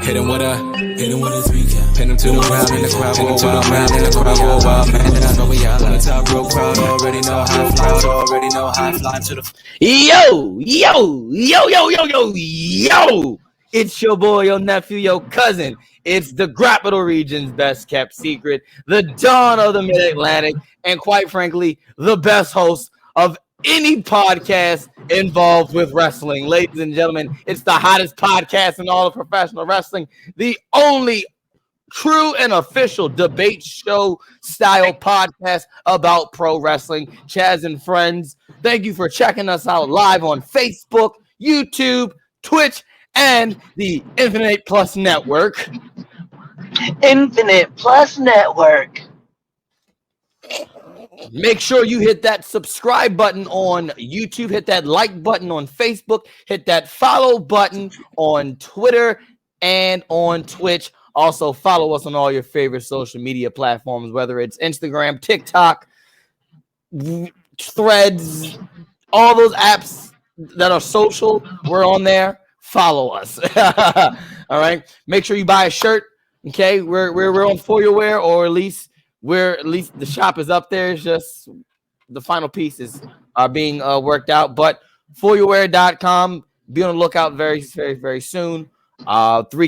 Hit him with his recap. Pin him to the ground in the crowd, go wild, man. In the crowd, go wild, man. And I know we all on the top rope crowd. Already know how I fly to the. Yo. It's your boy, your nephew, your cousin. It's the Grappital region's best kept secret, the dawn of the Mid-Atlantic, and quite frankly, the best host of any podcast involved with wrestling. Ladies and gentlemen, it's the hottest podcast in all of professional wrestling, the only true and official debate show style podcast about pro wrestling. Chaz and friends, thank you for checking us out live on Facebook, YouTube, Twitch, and the Infinite Plus Network. Infinite Plus Network. Make sure you hit that subscribe button on YouTube, hit that like button on Facebook, hit that follow button on Twitter and on Twitch. Also, follow us on all your favorite social media platforms, whether it's Instagram, TikTok, Threads, all those apps that are social, we're on there. Follow us. All right. Make sure you buy a shirt. Okay. We're on For Your Wear, or at least the shop is up there. It's just the final pieces are being worked out. But foryourwear.com. Be on the lookout very, very, very soon. 3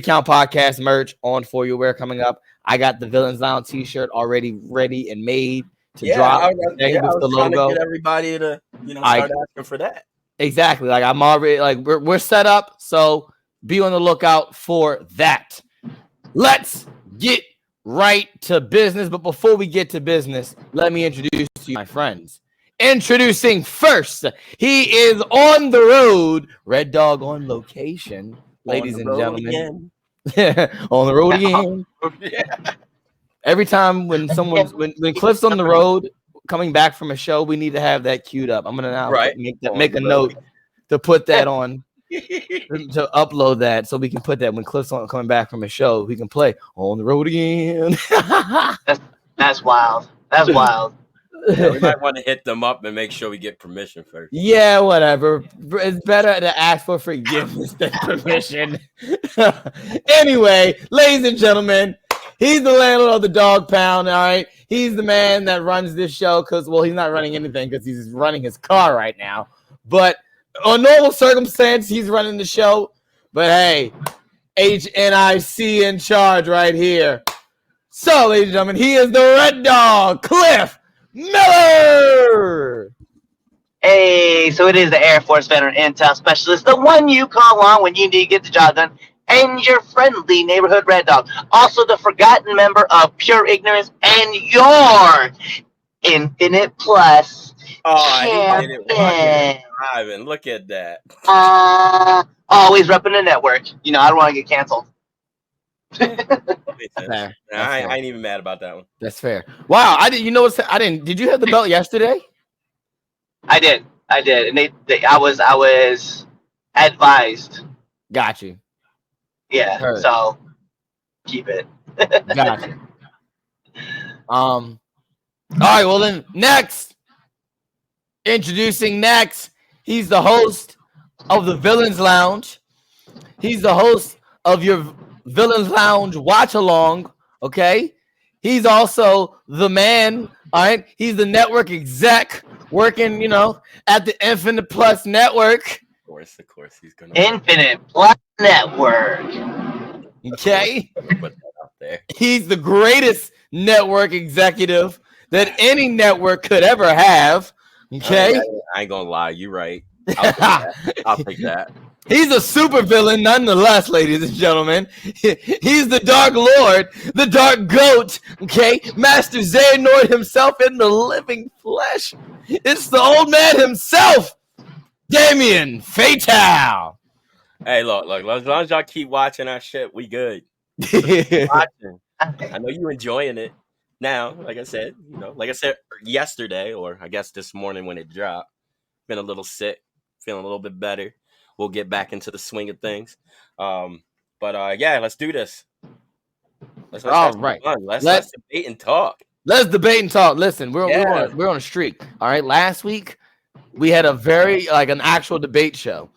Count Podcast merch on For Your Wear coming up. I got the Villains Lounge t-shirt already ready and made to drop. I was trying to get everybody to start asking for that. Exactly. Like I'm already we're set up, so be on the lookout for that. Let's get right to business. But before we get to business, let me introduce to you my friends. Introducing first, he is on the road, Red Dog on location, ladies and gentlemen. On the road again. Yeah. Every time when Cliff's on the road coming back from a show, we need to have that queued up. I'm gonna now make a note to put that on to upload that so we can put that when Cliff's coming back from a show, we can play on the road again. That's wild. That's wild. Yeah, we might want to hit them up and make sure we get permission first. Yeah, whatever. It's better to ask for forgiveness than permission. Anyway, ladies and gentlemen, he's the landlord of the Dog Pound. All right. He's the man that runs this show because, he's not running anything because he's running his car right now. But on normal circumstance, he's running the show. But hey, HNIC in charge right here. So, ladies and gentlemen, he is the Red Dog, Cliff Miller. Hey, so it is the Air Force veteran intel specialist, the one you call on when you need to get the job done, and your friendly neighborhood Red Dog. Also the forgotten member of Pure Ignorance and your Infinite Plus champion. Ivan, look at that. Always repping the network. I don't want to get canceled. I ain't even mad about that one. That's fair. Wow, I didn't. Did you have the belt yesterday? I did, and I was advised. Got you. Yeah, Heard. So keep it. Got you. All right. Well, then introducing next, he's the host of the Villains Lounge. He's the host of your Villains Lounge watch along. Okay. He's also the man. All right. He's the network exec working, at the Infinite Plus Network. Of course, he's gonna Infinite Plus Network. Okay. put that out there. He's the greatest network executive that any network could ever have. Okay. I ain't gonna lie, you're right. I'll take that. He's a super villain nonetheless, ladies and gentlemen. He's the Dark Lord, the Dark Goat, okay? Master Xehanort himself in the living flesh. It's the old man himself, Damien Fatal. Hey, look, as long as y'all keep watching our shit, we good. Watching. I know you enjoying it. Now, like I said yesterday, or I guess this morning when it dropped, been a little sick, feeling a little bit better. We'll get back into the swing of things. Yeah, let's do this. Let's debate and talk. Let's debate and talk. Listen, we're on a streak. All right. Last week we had a very an actual debate show.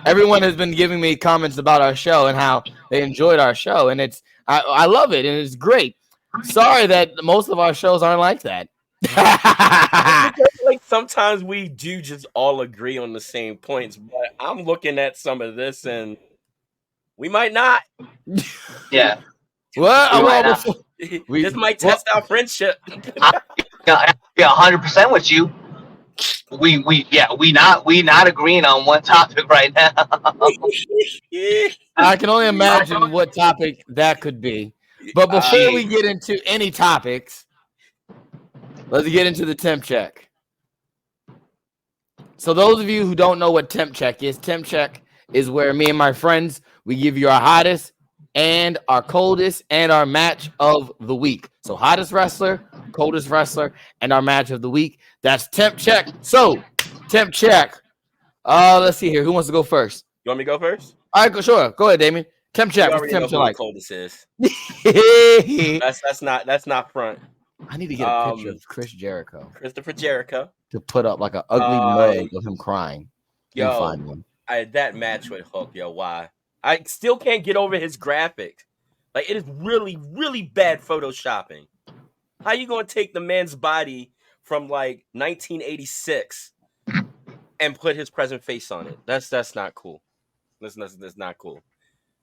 Everyone has been giving me comments about our show and how they enjoyed our show, and I love it and it's great. Sorry that most of our shows aren't like that. Like sometimes we do just all agree on the same points, but I'm looking at some of this and we might not. Yeah. Well, This might test our friendship. I 100% with you. We not agreeing on one topic right now. I can only imagine what topic that could be. But before we get into any topics, let's get into the temp check. So those of you who don't know what temp check is where me and my friends, we give you our hottest and our coldest and our match of the week. So hottest wrestler, coldest wrestler, and our match of the week. That's temp check. So temp check. Let's see here. Who wants to go first? You want me to go first? All right, sure. Go ahead, Damien. Temp check. What's temp check like? Coldest is. that's not front. I need to get a picture of Christopher Jericho, to put up like an ugly mug of him crying. Yo, find one. That match with Hook, yo, why? I still can't get over his graphics. Like, it is really, really bad photoshopping. How you gonna take the man's body from like 1986 and put his present face on it? That's not cool. That's not cool.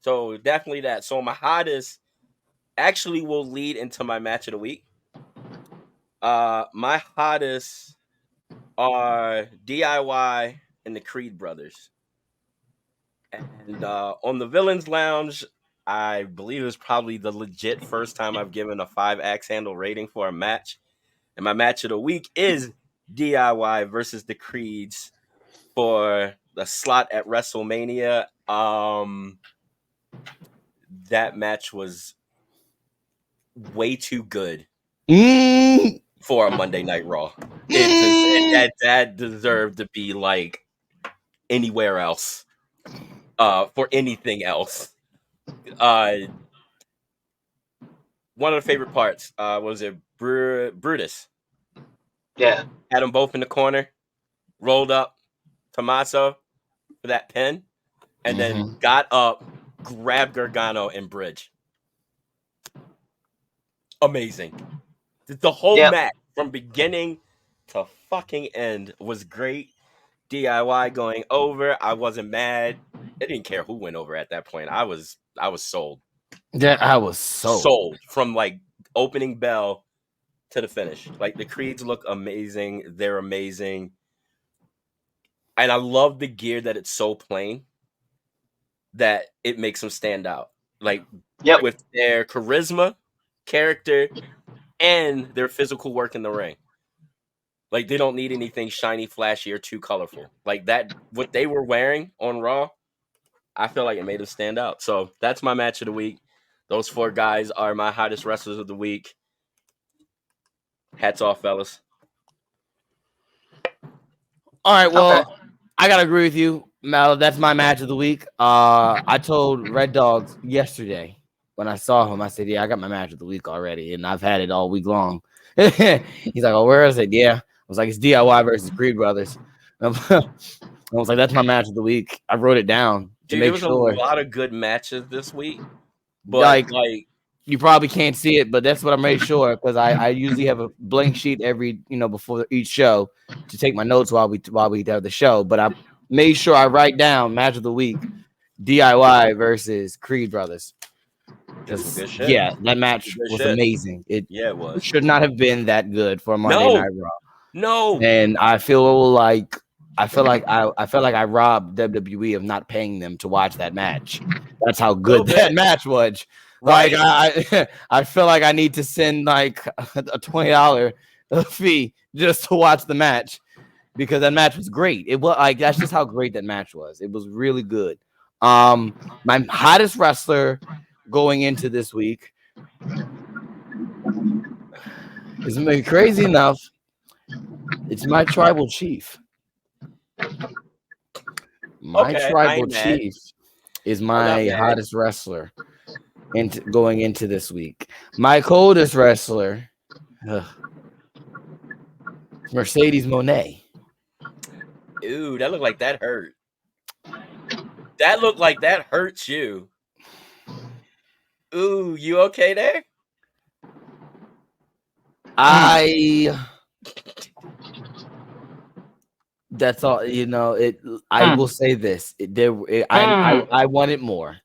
So definitely that. So my hottest actually will lead into my match of the week. My hottest are DIY and the Creed brothers. And on the Villains Lounge, I believe it was probably the legit first time I've given a 5 axe handle rating for a match. And my match of the week is DIY versus the Creeds for the slot at WrestleMania. That match was way too good for a Monday Night Raw. That deserved to be like anywhere else. For anything else. One of the favorite parts was it Brutus. Yeah. Had them both in the corner, rolled up Tommaso for that pin, and then got up, grabbed Gargano and bridge. Amazing. The whole match from beginning to fucking end was great. DIY going over. I wasn't mad. I didn't care who went over at that point. I was sold. Yeah, I was sold from like opening bell to the finish. Like the Creeds look amazing. They're amazing. And I love the gear that it's so plain that it makes them stand out. Like with their charisma, character, and their physical work in the ring. Like, they don't need anything shiny, flashy, or too colorful. Like, that, what they were wearing on Raw, I feel like it made them stand out. So, that's my match of the week. Those 4 guys are my hottest wrestlers of the week. Hats off, fellas. All right, well, I got to agree with you, Mal. That's my match of the week. I told Red Dogs yesterday when I saw him, I said, yeah, I got my match of the week already, and I've had it all week long. He's like, oh, where is it? Yeah. I was like, it's DIY versus Creed Brothers. I was like, that's my match of the week. I wrote it down to make sure. There was a lot of good matches this week. But like you probably can't see it, but that's what I made sure, because I usually have a blank sheet every, before each show to take my notes while we have the show. But I made sure I write down match of the week, DIY versus Creed Brothers. Yeah, that match was amazing. It was. Should not have been that good for Monday Night Raw. No, and I feel like I robbed WWE of not paying them to watch that match. That's how good that match was. Right. Like I feel like I need to send like a $20 fee just to watch the match, because that match was great. It was like, that's just how great that match was. It was really good. My hottest wrestler going into this week is maybe crazy enough. It's my tribal chief. My tribal chief is my hottest wrestler going into this week. My coldest wrestler, Mercedes Moné. Ooh, that looked like that hurt. That looked like that hurts you. Ooh, you okay there? That's all. You know. I will say this. I wanted more,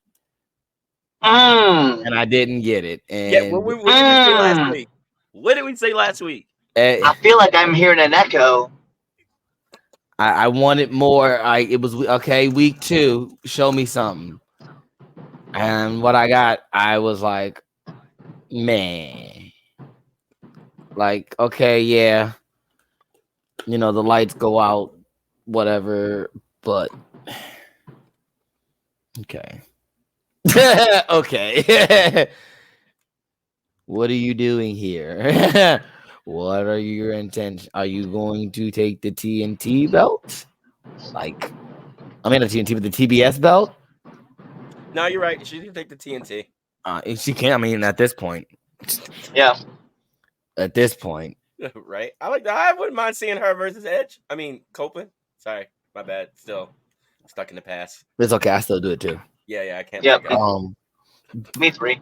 and I didn't get it. Yeah, And what did we say last week? What did we say last week? I feel like I'm hearing an echo. I wanted more. It was okay. Week 2, show me something. And what I got, I was like, man, like, okay, yeah, you know, the lights go out, whatever, but okay. Okay. What are you doing here? What are your intentions? Are you going to take the TNT belt? Like, I mean, the TNT, but the TBS belt? No, you're right. She didn't take the TNT. She can't. I mean, at this point. Yeah. At this point. Right. I wouldn't mind seeing her versus Edge. I mean, Copeland. Sorry. My bad. Still stuck in the past. It's okay. I still do it too. Yeah, I can't. Yep. Me three.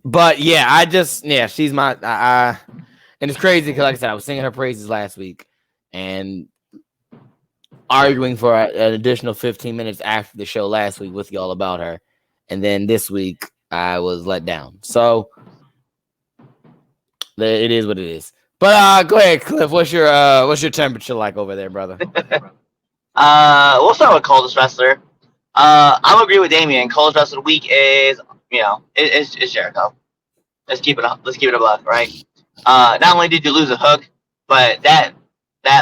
But yeah, she's my and it's crazy because, like I said, I was singing her praises last week and arguing for an additional 15 minutes after the show last week with y'all about her, and then this week I was let down. So it is what it is. But go ahead, Cliff. What's your temperature like over there, brother? We'll start with coldest wrestler. I'm gonna agree with Damien. Coldest wrestler of the week is, it's Jericho. Let's keep it up. Let's keep it above, right? Not only did you lose a hook, but that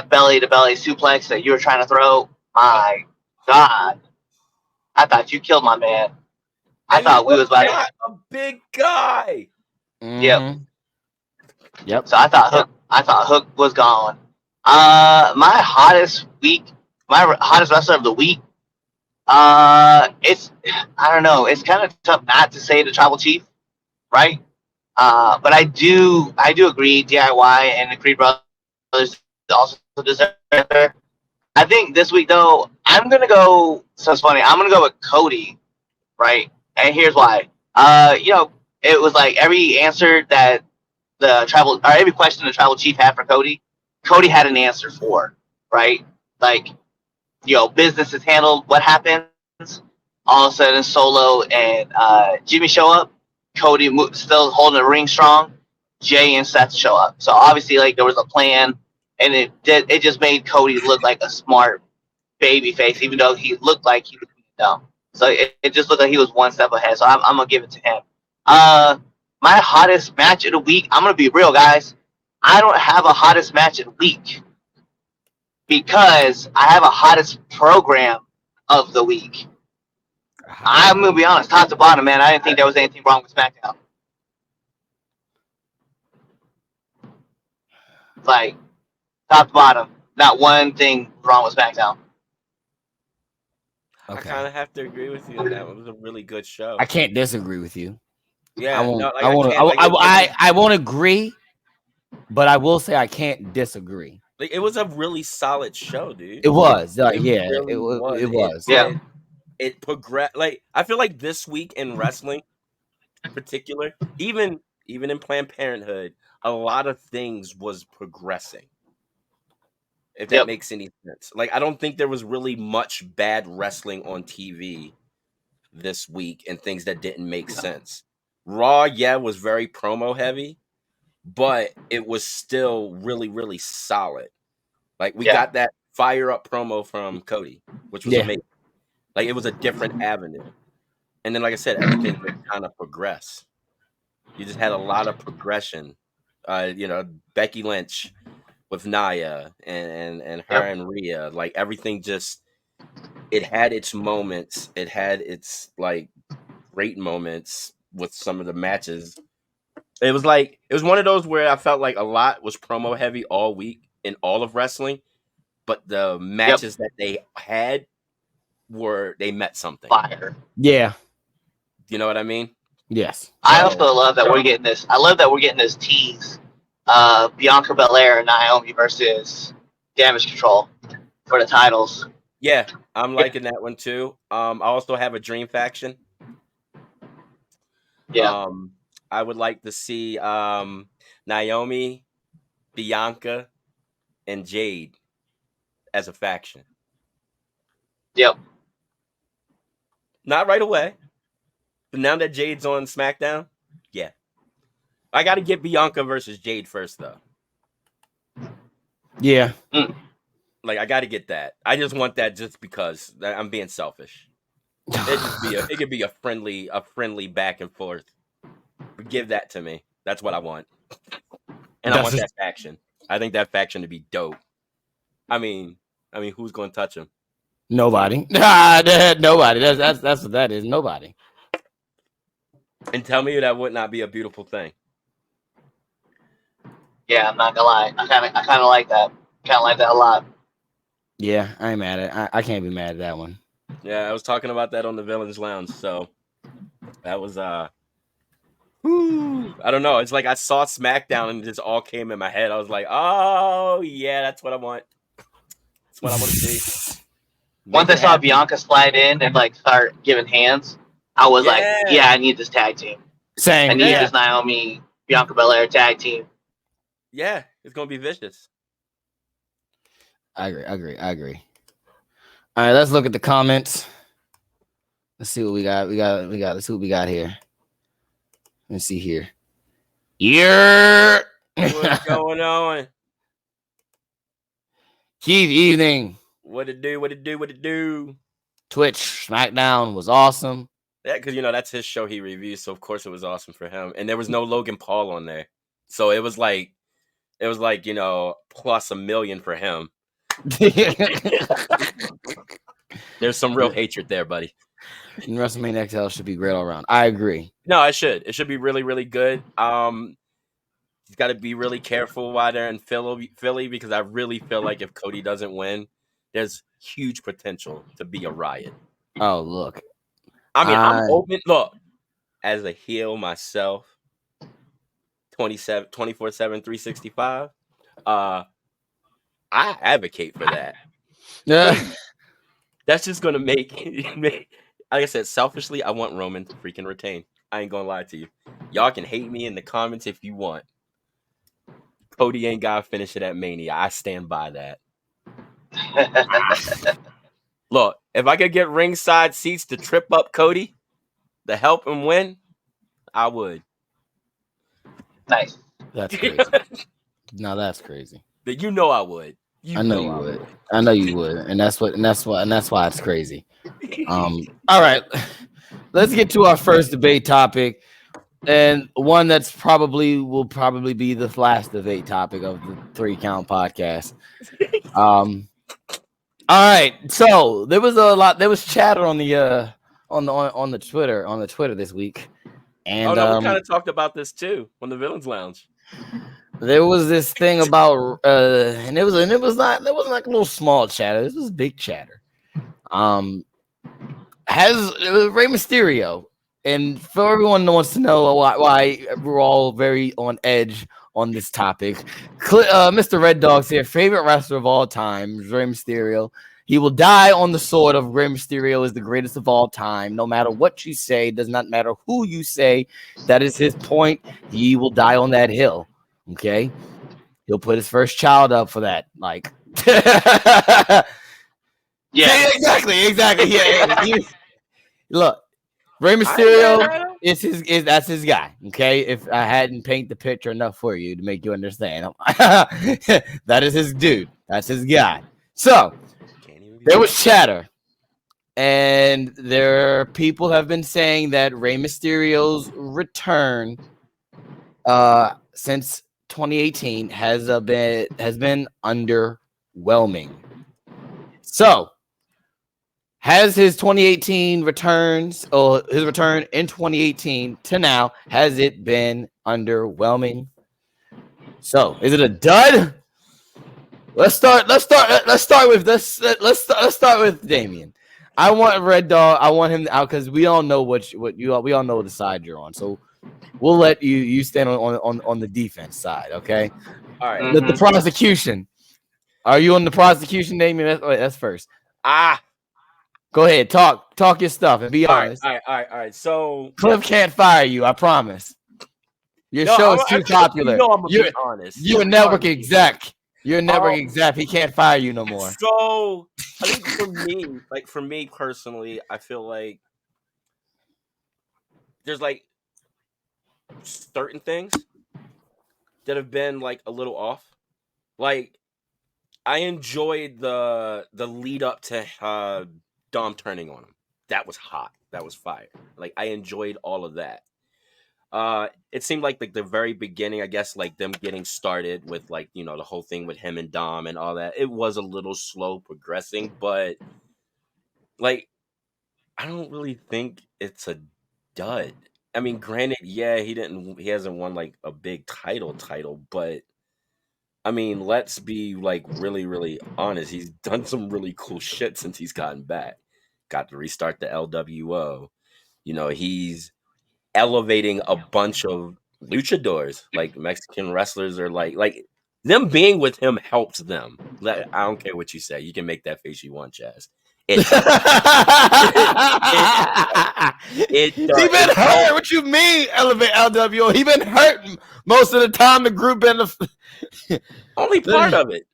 belly to belly suplex that you were trying to throw, my God, I thought you killed my man. I thought we was about to a big guy. Yep. Yep. So I thought Hook was gone. My hottest wrestler of the week. I don't know. It's kind of tough not to say the Tribal Chief, right? But I do agree. DIY and the Creed Brothers also deserve it. I think this week though, I'm gonna go. So it's funny. I'm gonna go with Cody, right? And here's why. It was like every answer that every question the Tribal Chief had for Cody had an answer for, right? Like, business is handled. What happens? All of a sudden, Solo and Jimmy show up. Cody still holding the ring strong. Jay and Seth show up. So obviously, like, there was a plan, and it just made Cody look like a smart baby face, even though he looked like he was dumb. So it just looked like he was one step ahead. So I'm gonna give it to him. My hottest match of the week. I'm gonna be real, guys. I don't have a hottest match of the week because I have a hottest program of the week. I'm gonna be honest, top to bottom, man. I didn't think there was anything wrong with SmackDown. Like, top to bottom, not one thing wrong with SmackDown. Okay. I kind of have to agree with you on that. It was a really good show. I can't disagree with you. Yeah, I won't agree, but I will say I can't disagree. Like, it was a really solid show, dude. It was, It was. Yeah. It progressed. Like, I feel like this week in wrestling, in particular, even in Planned Parenthood, a lot of things was progressing. If that makes any sense. Like, I don't think there was really much bad wrestling on TV this week and things that didn't make sense. Raw, was very promo heavy, but it was still really, really solid. Like, we got that fire up promo from Cody, which was amazing. Like, it was a different avenue. And then, like I said, everything just kind of progressed. You just had a lot of progression. Becky Lynch with Nia and her and Rhea, like, everything just, it had its moments. It had its, like, great moments with some of the matches. It was one of those where I felt like a lot was promo heavy all week in all of wrestling, but the matches that they had they met something. Fire. Yeah. You know what I mean? Yes. I also love that we're getting this. I love that we're getting this tease. Bianca Belair and Naomi versus Damage Control. for the titles. Yeah, I'm liking that one too. I also have a dream faction. Yeah. I would like to see Naomi, Bianca, and Jade as a faction. Yep. Not right away, but now that Jade's on SmackDown, yeah. I got to get Bianca versus Jade first, though. Yeah. Like, I got to get that. I just want that just because I'm being selfish. It could be a friendly back and forth. Give that to me. That's what I want. And I want that faction. I think that faction to be dope. I mean, who's going to touch him? Nobody. Nobody. That's what that is. Nobody. And tell me that would not be a beautiful thing. Yeah, I'm not gonna lie. I kind of like that. Kind of like that a lot. Yeah, I ain't mad at. I can't be mad at that one. Yeah, I was talking about that on the Villains Lounge. So that was I don't know. It's like I saw SmackDown and it just all came in my head. I was like, oh yeah, that's what I want. That's what I want to see. Once I saw Bianca slide in and like start giving hands, I was like, yeah, I need this tag team. Same. I need this Naomi Bianca Belair tag team. Yeah, it's gonna be vicious. I agree. All right, let's look at the comments. Let's see what we got. Let's see what we got here. Let's see here. Yeah. What's going on? Keith, evening. What it do? Twitch SmackDown was awesome. Yeah, because that's his show he reviews, so of course it was awesome for him. And there was no Logan Paul on there, so it was like plus 1 million for him. There's some real hatred there, buddy. And WrestleMania XL should be great all around. I agree. No, it should. It should be really, really good. He's got to be really careful while they're in Philly because I really feel like if Cody doesn't win, there's huge potential to be a riot. Oh, look. I mean, I'm open. Look, as a heel myself, 24/7, 365. I advocate for that. Yeah. That's just gonna make like I said, selfishly, I want Roman to freaking retain. I ain't gonna lie to you. Y'all can hate me in the comments if you want. Cody ain't gotta finish it at Mania. I stand by that. Look, if I could get ringside seats to trip up Cody to help him win, I would. Nice. That's crazy. No, that's crazy. But I would. I know you would. I know you would. And that's why it's crazy. All right. Let's get to our first debate topic. And one that's will probably be the last debate topic of the 3 Count podcast. All right. So there was chatter on the Twitter this week. And we kind of talked about this too on the Villains Lounge. There was this thing about and it wasn't like a little small chatter. This was big chatter. It was Rey Mysterio. And for everyone who wants to know why we're all very on edge on this topic, Mr. Red Dog's here, favorite wrestler of all time, Rey Mysterio. He will die on the sword of Rey Mysterio is the greatest of all time. No matter what you say, does not matter who you say. That is his point. He will die on that hill. Okay? He'll put his first child up for that. Like, yeah, exactly. Yeah. Look. Rey Mysterio that's his guy. Okay, if I hadn't painted the picture enough for you to make you understand, that is his dude. That's his guy. So there was chatter, and people have been saying that Rey Mysterio's return, since 2018 has been underwhelming. So. Has his 2018 returns, or his return in 2018 to now, has it been underwhelming? So, is it a dud? Let's start with Damien. I want Red Dog. I want him out because we all know we all know the side you're on. So we'll let you stand on the defense side, okay? All right. The prosecution. Are you on the prosecution, Damien? That's first. Ah, go ahead. Talk your stuff and be honest. All right. So Cliff can't fire you. I promise. Your show is too popular. You're honest. You're a network exec. You're a network exec. He can't fire you no more. So I think for me personally, I feel like there's like certain things that have been like a little off. Like I enjoyed the lead up to Dom turning on him. That was hot. That was fire. Like I enjoyed all of that. It seemed like the very beginning, I guess, like them getting started with like, you know, the whole thing with him and Dom and all that. It was a little slow progressing, but like I don't really think it's a dud. I mean, granted, yeah, he hasn't won like a big title, but I mean, let's be like really, really honest. He's done some really cool shit since he's gotten back. Got to restart the LWO. You know, he's elevating a bunch of luchadors, like Mexican wrestlers, are like them being with him helps them. I don't care what you say. You can make that face you want, Chaz. He been hurt. What you mean, elevate LWO? He been hurt most of the time. The group been only part of it.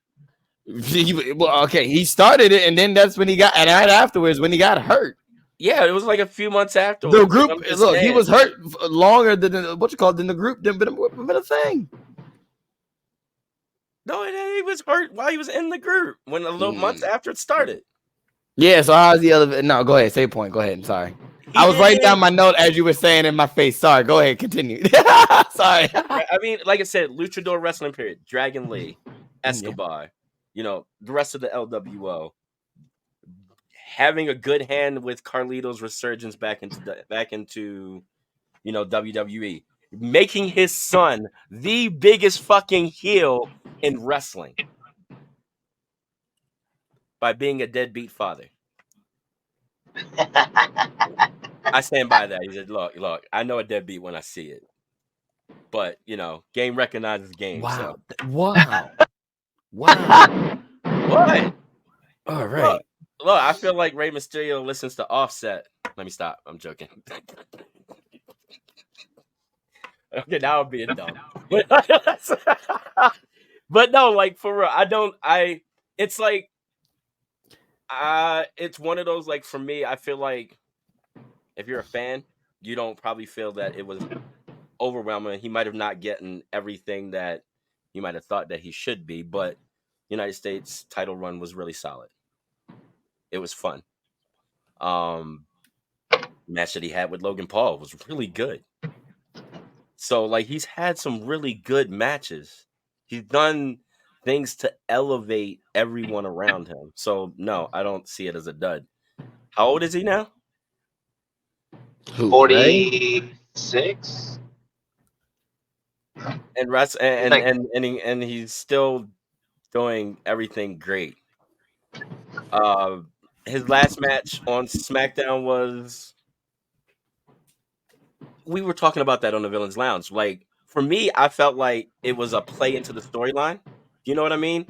He started it, and then that's when he got, and right afterwards when he got hurt. Yeah, it was like a few months after the group. Look, he was hurt longer than than the group. Didn't been a thing. No, he was hurt while he was in the group when a little months after it started. Yeah, so how's the other? No, go ahead. Say a point. Go ahead. I'm sorry. I was writing down my note as you were saying in my face. Sorry. Go ahead. Continue. Sorry. I mean, like I said, Luchador Wrestling period. Dragon Lee, Escobar, you know, the rest of the LWO. Having a good hand with Carlito's resurgence back into you know, WWE. Making his son the biggest fucking heel in wrestling. By being a deadbeat father. I stand by that. He said, look, I know a deadbeat when I see it. But, you know, game recognizes game. Wow. So. Wow. What? All right. Look, I feel like Rey Mysterio listens to Offset. Let me stop. I'm joking. Okay, now I'm being dumb. But no, like, for real, it's like, it's one of those, like, for me, I feel like if you're a fan, you don't probably feel that it was overwhelming. He might have not gotten everything that you might have thought that he should be, but United States title run was really solid. It was fun. Match that he had with Logan Paul was really good. So, like, he's had some really good matches. He's done things to elevate everyone around him. So, no, I don't see it as a dud. How old is he now? 46. And he's still doing everything great. His last match on SmackDown was. We were talking about that on the Villains Lounge. Like, for me, I felt like it was a play into the storyline. You know what I mean?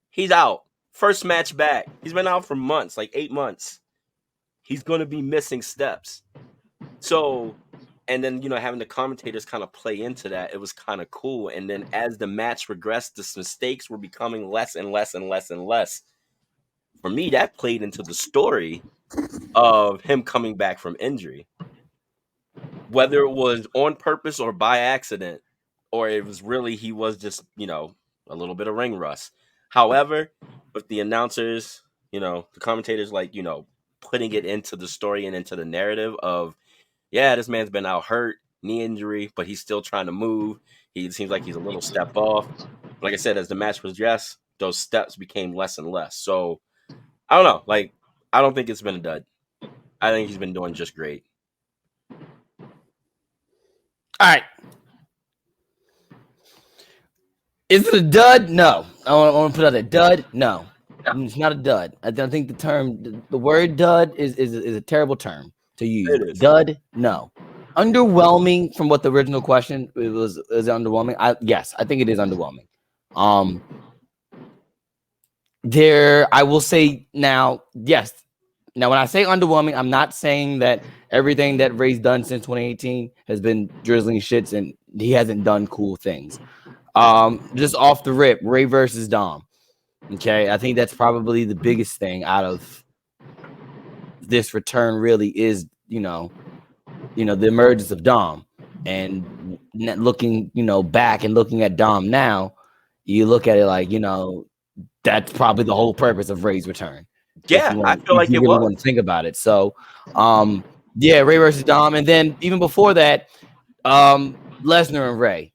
He's out. First match back. He's been out for months, like 8 months. He's going to be missing steps. So, and then, you know, having the commentators kind of play into that, it was kind of cool. And then as the match progressed, the mistakes were becoming less and less and less and less. For me, that played into the story of him coming back from injury. Whether it was on purpose or by accident, or it was really he was just, you know, a little bit of ring rust. However, with the announcers, you know, the commentators, like, you know, putting it into the story and into the narrative of, yeah, this man's been out hurt, knee injury, but he's still trying to move. He seems like he's a little step off. Like I said, as the match progressed, those steps became less and less. So, I don't know. Like, I don't think it's been a dud. I think he's been doing just great. All right. Is it a dud? No. I want to put out a dud. No. It's not a dud. I don't think the word dud is a terrible term to use. Dud? No. Underwhelming from what the original question is underwhelming. Yes, I think it is underwhelming. I will say now, yes. Now, when I say underwhelming, I'm not saying that everything that Ray's done since 2018 has been drizzling shits and he hasn't done cool things. Just off the rip, Ray versus Dom. Okay, I think that's probably the biggest thing out of this return. Really, is the emergence of Dom, and looking back and looking at Dom now, you look at it like that's probably the whole purpose of Ray's return. Yeah, I feel like you it really was. want to think about it. So, yeah, Ray versus Dom, and then even before that, Lesnar and Ray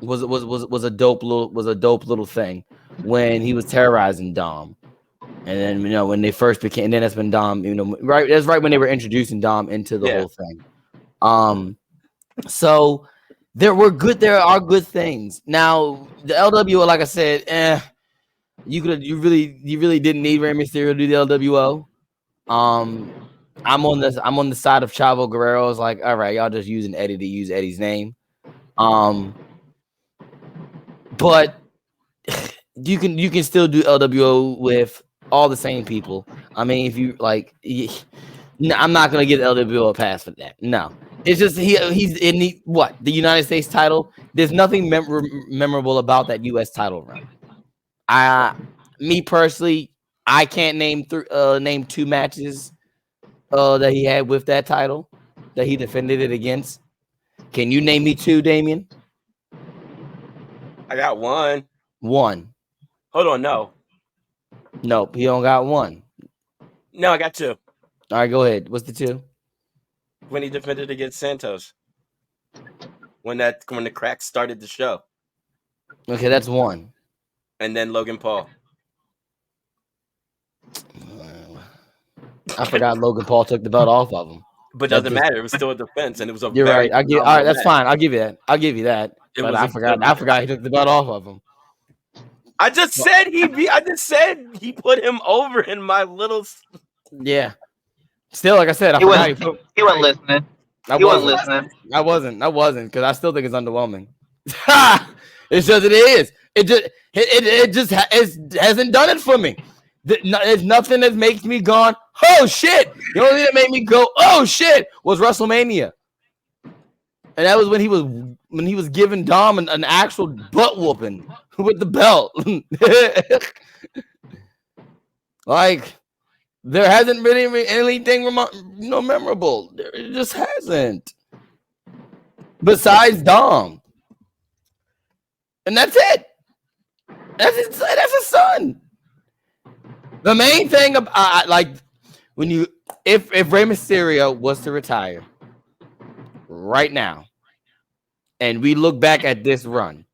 was a dope little thing when he was terrorizing Dom, and then when they first became, and then that's when Dom, right, that's right when they were introducing Dom into the whole thing. So there are good things. Now the LWO, like I said, you really didn't need Rey Mysterio to do the LWO. I'm on the side of Chavo Guerrero. It's like, all right, y'all just using Eddie to use Eddie's name. But you can still do LWO with all the same people. I mean, if you like, I'm not gonna give LWO a pass for that. No, it's just he's in the United States title. There's nothing memorable about that U.S. title run. Me personally, I can't name two matches that he had with that title that he defended it against. Can you name me two, Damien? I got one. One. Hold on, no. Nope, he don't got one. No, I got two. All right, go ahead. What's the two? When he defended against Santos. When the crack started the show. Okay, that's one. And then Logan Paul. I forgot Logan Paul took the belt off of him. But doesn't matter. It was still a defense, and it was a. You're right. All right, that's fine. I'll give you that. But I forgot he took the belt off of him. I just said he put him over in my little. Yeah. Still, like I said, he wasn't listening. I wasn't because I still think it's underwhelming. It's just it is. It just hasn't done it for me. There's nothing that makes me gone, oh shit. The only thing that made me go, oh shit, was WrestleMania. And that was when he was giving Dom an actual butt whooping with the belt. Like, there hasn't been anything memorable. It just hasn't. Besides Dom. And that's it. That's his son. The main thing about if Rey Mysterio was to retire right now, and we look back at this run,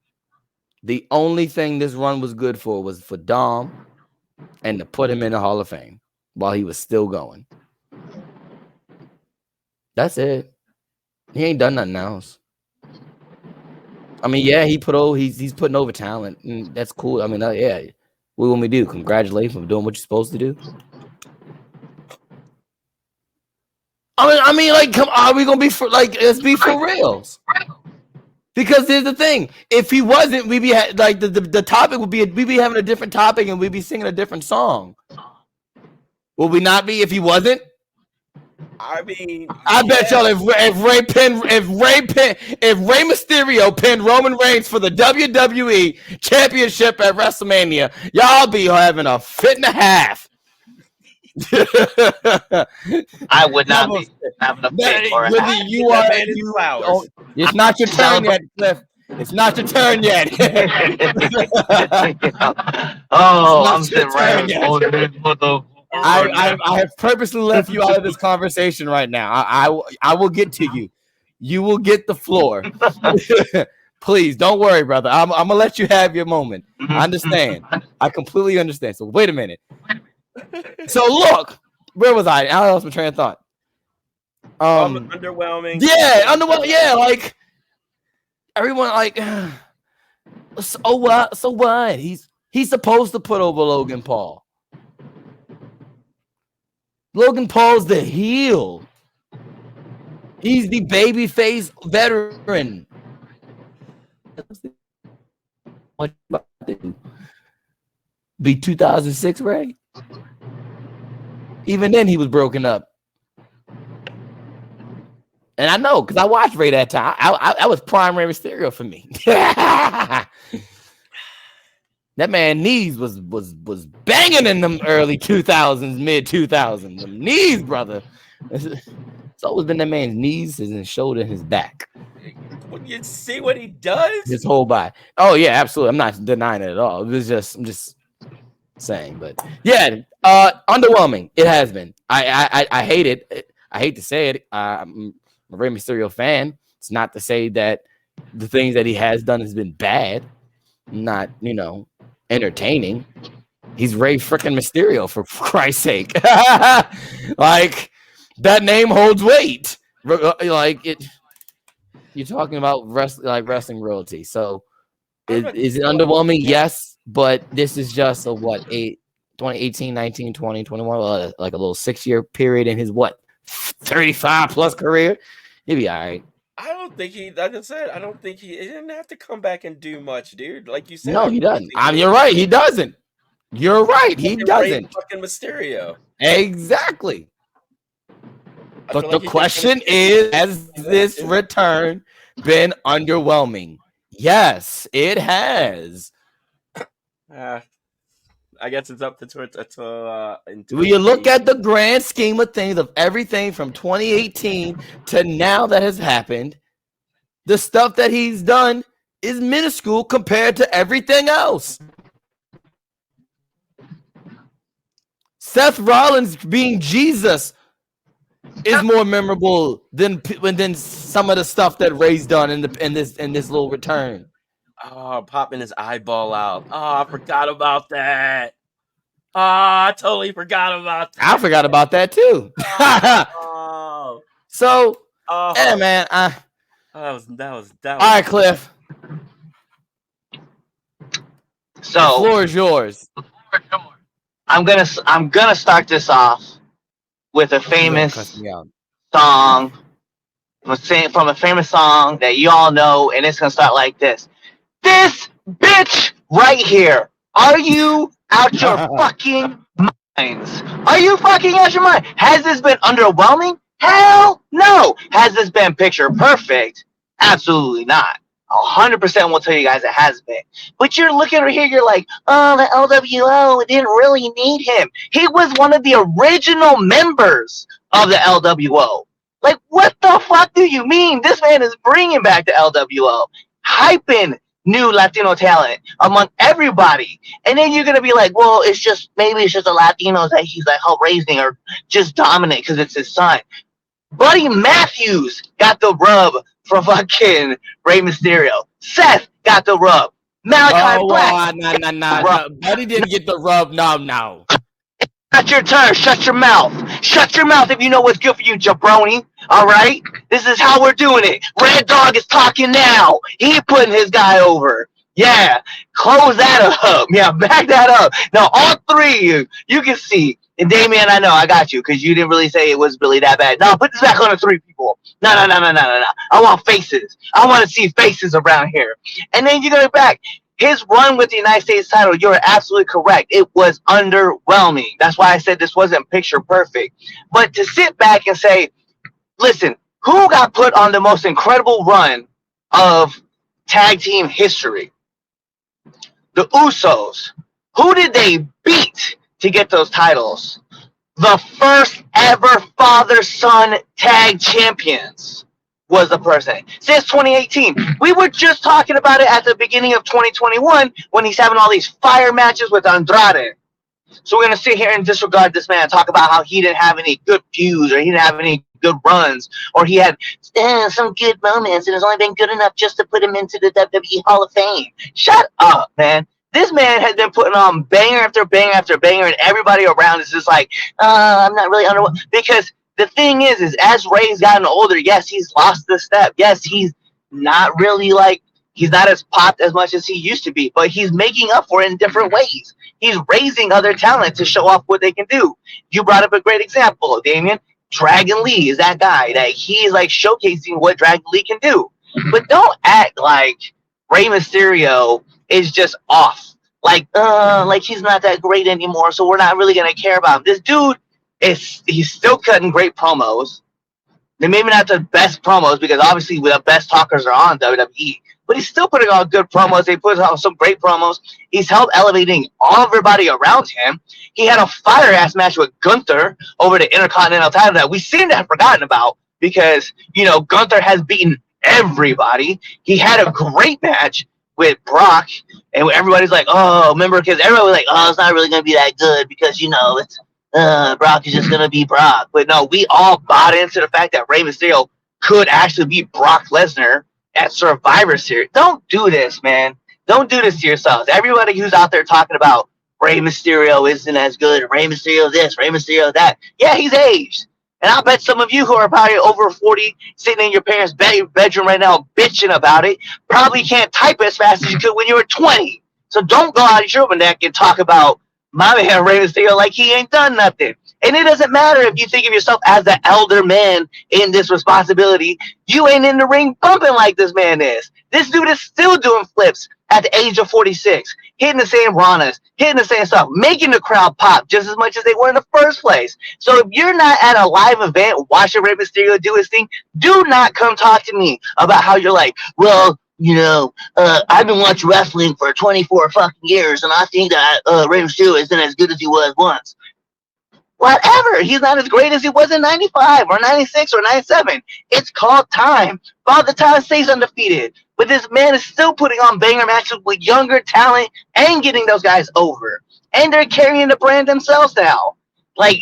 the only thing this run was good for was for Dom and to put him in the Hall of Fame while he was still going. That's it. He ain't done nothing else. I mean, yeah, he's putting over talent, and that's cool. I mean, yeah. What will we do? Congratulate him for doing what you're supposed to do. I mean, like, come on, are we gonna be let's be for reals? Because here's the thing: if he wasn't, we'd be the topic would be we'd be having a different topic and we'd be singing a different song. Will we not be if he wasn't? I mean, I bet y'all if Rey Mysterio pinned Roman Reigns for the WWE Championship at WrestleMania, y'all be having a fit and a half. I would not be having a fit or a half. It's not your turn yet, Cliff. It's not your turn yet. I'm sitting right here. I have purposely left you out of this conversation right now. I will get to you. You will get the floor. Please don't worry, brother. I'm gonna let you have your moment. I understand. I completely understand. So wait a minute. So look, where was I? I lost my train of thought. Underwhelming. Yeah, underwhelming. Yeah, like everyone, like. So what? So what? He's supposed to put over Logan Paul. Logan Paul's the heel. He's the babyface veteran. be 2006 Ray. Even then, he was broken up. And I know because I watched Ray that time. I was prime Rey Mysterio for me. That man knees was banging in them early 2000s, mid 2000s. Them knees, brother. It's always been that man's knees, his shoulder, and his back. When you see what he does, His whole body. Oh yeah, absolutely. I'm not denying it at all. I'm just saying, but yeah, underwhelming. It has been. I hate it. I hate to say it. I'm a Rey Mysterio fan. It's not to say that the things that he has done has been bad. Not, entertaining. He's Rey freaking Mysterio, for Christ's sake. Like, that name holds weight. Like, it. You're talking about wrestling royalty. So, is it underwhelming? Yes, but this is just a 2018, 19, 20, 21, like a little 6-year period in his 35 plus career. He'll be all right. I don't think like I said, I don't think he didn't have to come back and do much, dude. Like you said, No, he doesn't. You're right. He doesn't. You're right. He doesn't. Fucking Mysterio. Exactly. But the question is, has this return been underwhelming? Yes, it has. I guess it's up to When you look at the grand scheme of things of everything from 2018 to now that has happened, the stuff that he's done is minuscule compared to everything else. Seth Rollins being Jesus is more memorable than some of the stuff that Ray's done in this little return. Oh, popping his eyeball out. Oh, I forgot about that. Oh, I totally forgot about that. I forgot about that too. Oh. So, yeah, man. That was. All right, Cliff. So the floor is yours. I'm gonna start this off with a famous song. From a famous song that you all know, and it's gonna start like this. This bitch right here. Are you out your fucking minds? Are you fucking out your mind? Has this been underwhelming? Hell no. Has this been picture perfect? Absolutely not. 100% will tell you guys it has been. But you're looking right here, you're like, oh, the LWO didn't really need him. He was one of the original members of the LWO. Like, what the fuck do you mean? This man is bringing back the LWO, hyping new Latino talent among everybody. And then you're going to be like, well, maybe it's just the Latinos that he's like raising or just dominant because it's his son. Buddy Matthews got the rub from fucking Rey Mysterio. Seth got the rub. Malachi Black. No. Buddy didn't get the rub. No. Shut your turn. Shut your mouth. Shut your mouth if you know what's good for you, jabroni. All right? This is how we're doing it. Red Dog is talking now. He putting his guy over. Yeah. Close that up. Yeah, back that up. Now, all three of you can see. And Damien, I know, I got you, because you didn't really say it was really that bad. No, put this back on the three people. No. I want faces. I want to see faces around here. And then you go back. His run with the United States title, you're absolutely correct. It was underwhelming. That's why I said this wasn't picture perfect. But to sit back and say, listen, who got put on the most incredible run of tag team history? The Usos. Who did they beat to get those titles? The first ever father-son tag champions was the person. Since 2018. We were just talking about it at the beginning of 2021 when he's having all these fire matches with Andrade. So we're going to sit here and disregard this man, talk about how he didn't have any good feuds or he didn't have any good runs or he had some good moments and it's only been good enough just to put him into the WWE Hall of Fame. Shut up, man. This man has been putting on banger after banger after banger, and everybody around is just like, I'm not really underwhelmed. Because the thing is as Ray's gotten older, yes, he's lost the step. Yes, he's not really he's not as popped as much as he used to be, but he's making up for it in different ways. He's raising other talent to show off what they can do. You brought up a great example, Damien. Dragon Lee is that guy that he's showcasing what Dragon Lee can do. But don't act like Rey Mysterio is just off. like he's not that great anymore, so we're not really gonna care about him. This dude he's still cutting great promos. They maybe not the best promos because obviously the best talkers are on WWE, but he's still putting on good promos. They put on some great promos. He's helped elevating all everybody around him. He had a fire ass match with Gunther over the Intercontinental title that we seem to have forgotten about because Gunther has beaten everybody. He had a great match with Brock, and everybody's like, oh, remember, because everybody was like, oh, it's not really gonna be that good because it's Brock is just gonna be Brock. But no, we all bought into the fact that Rey Mysterio could actually be Brock Lesnar at Survivor Series. Don't do this, man. Don't do this to yourselves. Everybody who's out there talking about Rey Mysterio isn't as good, Rey Mysterio this, Rey Mysterio that. Yeah, he's aged. And I'll bet some of you who are probably over 40 sitting in your parents' bedroom right now bitching about it probably can't type as fast as you could when you were 20. So don't go out of your neck and talk about my man Rey Mysterio like he ain't done nothing. And it doesn't matter if you think of yourself as the elder man in this responsibility. You ain't in the ring bumping like this man is. This dude is still doing flips at the age of 46, hitting the same ranas, hitting the same stuff, making the crowd pop just as much as they were in the first place. So if you're not at a live event watching Rey Mysterio do his thing, do not come talk to me about how you're like, well, I've been watching wrestling for 24 fucking years, and I think that Rey Mysterio isn't as good as he was once. Whatever. He's not as great as he was in 95 or 96 or 97. It's called time. Father Time stays undefeated. But this man is still putting on banger matches with younger talent and getting those guys over. And they're carrying the brand themselves now. Like,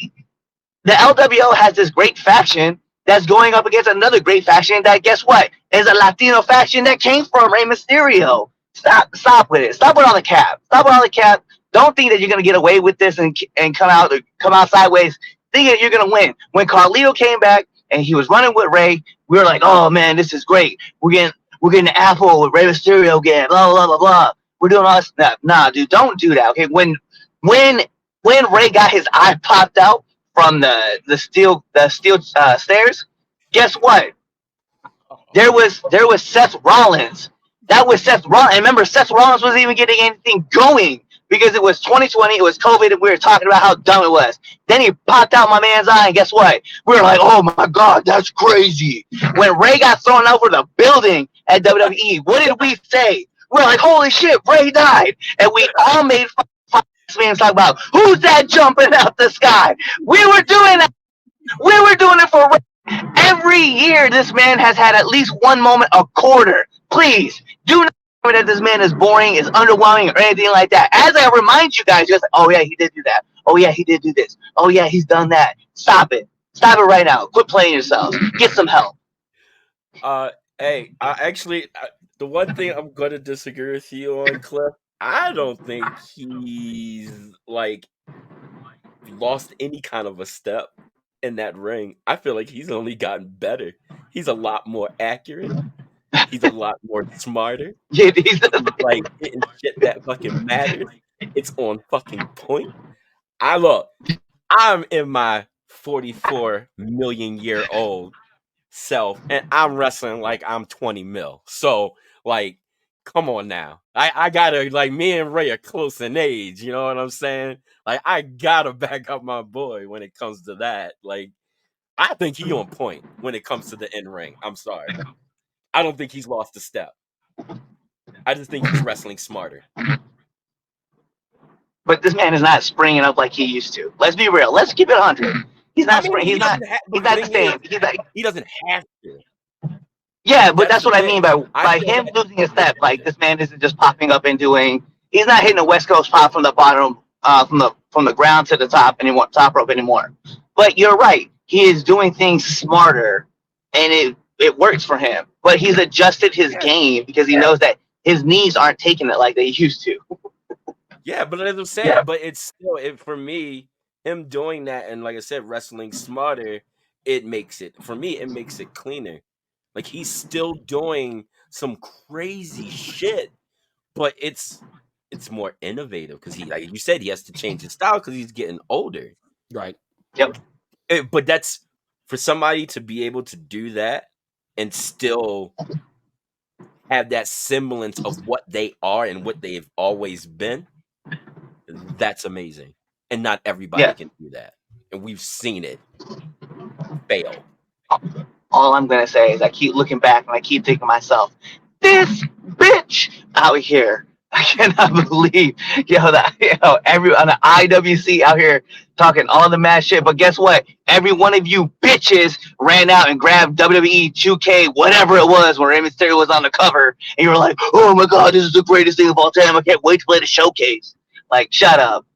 the LWO has this great faction that's going up against another great faction that, guess what, is a Latino faction that came from Rey Mysterio. Stop with it. Stop with all the cap. Stop with all the cap. Don't think that you're gonna get away with this and come out sideways. Think that you're gonna win. When Carlito came back and he was running with Ray, we were like, "Oh man, this is great. We're getting the Apple with Rey Mysterio again." Blah blah blah blah. We're doing all this stuff. Nah, dude, don't do that. Okay, when Ray got his eye popped out from the steel stairs, guess what? There was Seth Rollins. That was Seth Rollins. And remember, Seth Rollins wasn't even getting anything going because it was 2020, it was COVID, and we were talking about how dumb it was. Then he popped out my man's eye, and guess what? We were like, oh my God, that's crazy. When Ray got thrown over the building at WWE, what did we say? We were like, holy shit, Ray died. And we all made fun of talk about, who's that jumping out the sky? We were doing that. We were doing it for Ray. Every year, this man has had at least one moment a quarter. Please, do not tell me that this man is boring, is underwhelming, or anything like that. As I remind you guys, just like, oh yeah, he did do that. Oh yeah, he did do this. Oh yeah, he's done that. Stop it. Stop it right now. Quit playing yourselves. Get some help. Hey, the one thing I'm gonna disagree with you on, Cliff, I don't think he's like lost any kind of a step in that ring. I feel like he's only gotten better. He's a lot more accurate. He's a lot more smarter. Yeah, he's like hitting shit that fucking matters. It's on fucking point. I'm in my 44 million year old self, and I'm wrestling like I'm 20 mil. So, like, come on now. I gotta, like, me and Ray are close in age, you know what I'm saying? Like, I gotta back up my boy when it comes to that. Like, I think he on point when it comes to the in-ring. I'm sorry. I don't think he's lost a step. I just think he's wrestling smarter. But this man is not springing up like he used to. Let's be real. Let's keep it 100. He's not springing. He's not the same. He doesn't have to. Yeah, but that's what I mean by him losing a step. Like, this man isn't just popping up and doing. He's not hitting a West Coast pop from the bottom, from the ground to the top top rope anymore. But you're right. He is doing things smarter, and it works for him. But he's adjusted his game because he knows that his knees aren't taking it like they used to. Yeah, but as I'm saying, but it's still for me, him doing that and, like I said, wrestling smarter, it makes it cleaner. Like, he's still doing some crazy shit, but it's more innovative because he, like you said, he has to change his style because he's getting older. Right. Yep. But that's for somebody to be able to do that and still have that semblance of what they are and what they've always been. That's amazing. And not everybody can do that. And we've seen it fail. All I'm gonna say is I keep looking back and I keep thinking to myself, this bitch out here. I cannot believe, every on the IWC out here talking all the mad shit. But guess what? Every one of you bitches ran out and grabbed WWE 2K, whatever it was, when Rey Mysterio was on the cover, and you were like, "Oh my god, this is the greatest thing of all time! I can't wait to play the showcase." Like, shut up,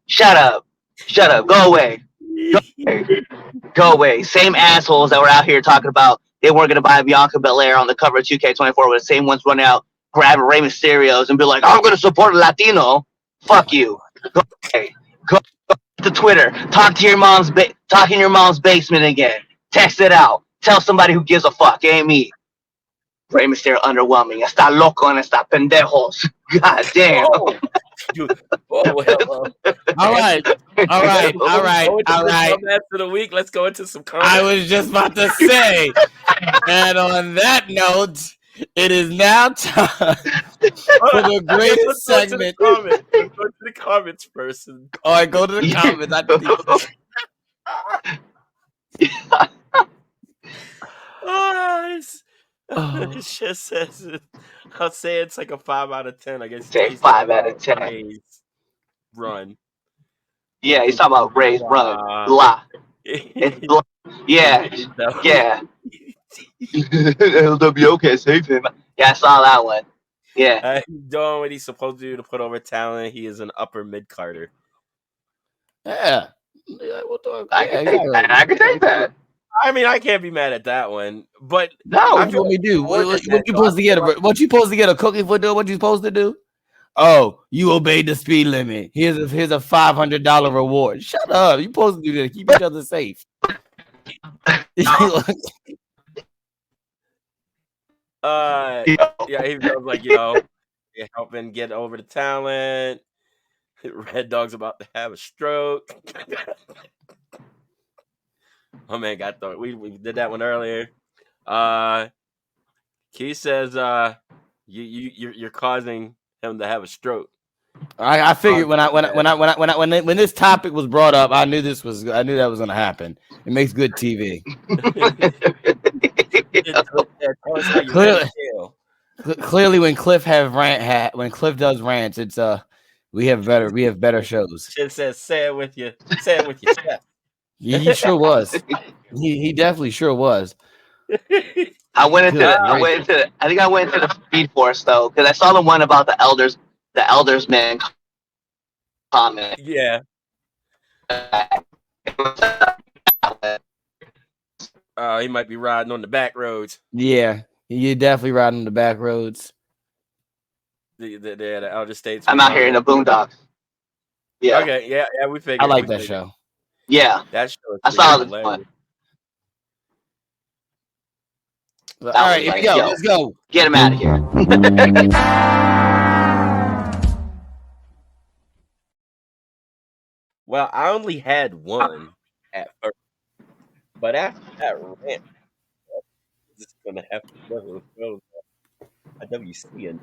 go away, go away. Same assholes that were out here talking about they weren't gonna buy Bianca Belair on the cover of 2K24 were the same ones running out grabbing Rey Mysterios and be like, I'm going to support a Latino. Fuck you. Go to Twitter. Talk in your mom's basement again. Text it out. Tell somebody who gives a fuck. It ain't me. Rey Mysterio underwhelming. Está loco and está pendejos. God damn. Oh, dude. Oh, well, All right. Dumbass of the week. Let's go into some comments. I was just about to say, and on that note, it is now time for the greatest segment. Let's go to the comments first. All right, go to the comments. It just says, I'll say it's like a 5 out of 10. I guess. Say 5 out of 10. Ray's run. Yeah, he's talking about Ray's run. Blah. It's blah. Yeah. LWO can't save him. Yeah, I saw that one. Yeah. He's doing what he's supposed to do to put over talent. He is an upper mid-carder. Yeah. I can take that. I mean, I can't be mad at that one. But no, what you want me to do? What you supposed to get? What you supposed to get a cookie for doing? What you supposed to do? Oh, you obeyed the speed limit. Here's a $500 reward. Shut up. You supposed to do that. Keep each other safe. Yeah, he was like, helping get over the talent. Red Dog's about to have a stroke. Oh man, we did that one earlier. Keith says, you're causing him to have a stroke. I figured when this topic was brought up, I knew that was going to happen. It makes good TV. Clearly, when Cliff does rants, it's we have better shows. It says, say it with your chest. He sure was. He definitely sure was. I went into the Speed Force though, because I saw the one about the elders man comment. Yeah. He might be riding on the back roads. Yeah, you're definitely riding on the back roads. The elder states. I'm out here in the boondocks. Yeah. Okay. Yeah. We figured. I like that show. Yeah. That show. I saw this one. All right, here we go. Let's go. Get him out of here. Well, I only had one at first, but after that rant, I'm just gonna have to go a WC and.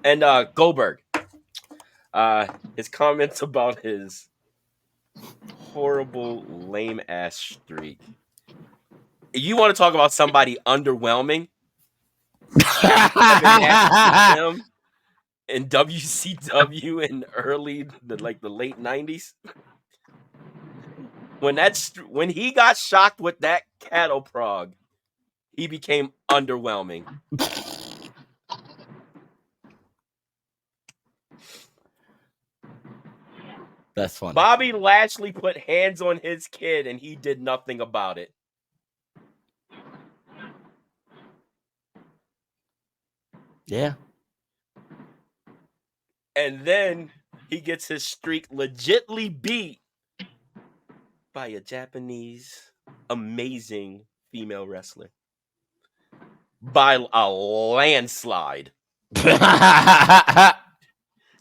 And Goldberg, his comments about his horrible lame ass streak. You want to talk about somebody underwhelming? Him in WCW in the late 90s. When he got shocked with that cattle prog, he became underwhelming. That's funny. Bobby Lashley put hands on his kid and he did nothing about it. Yeah. And then he gets his streak legitly beat by a Japanese amazing female wrestler. By a landslide.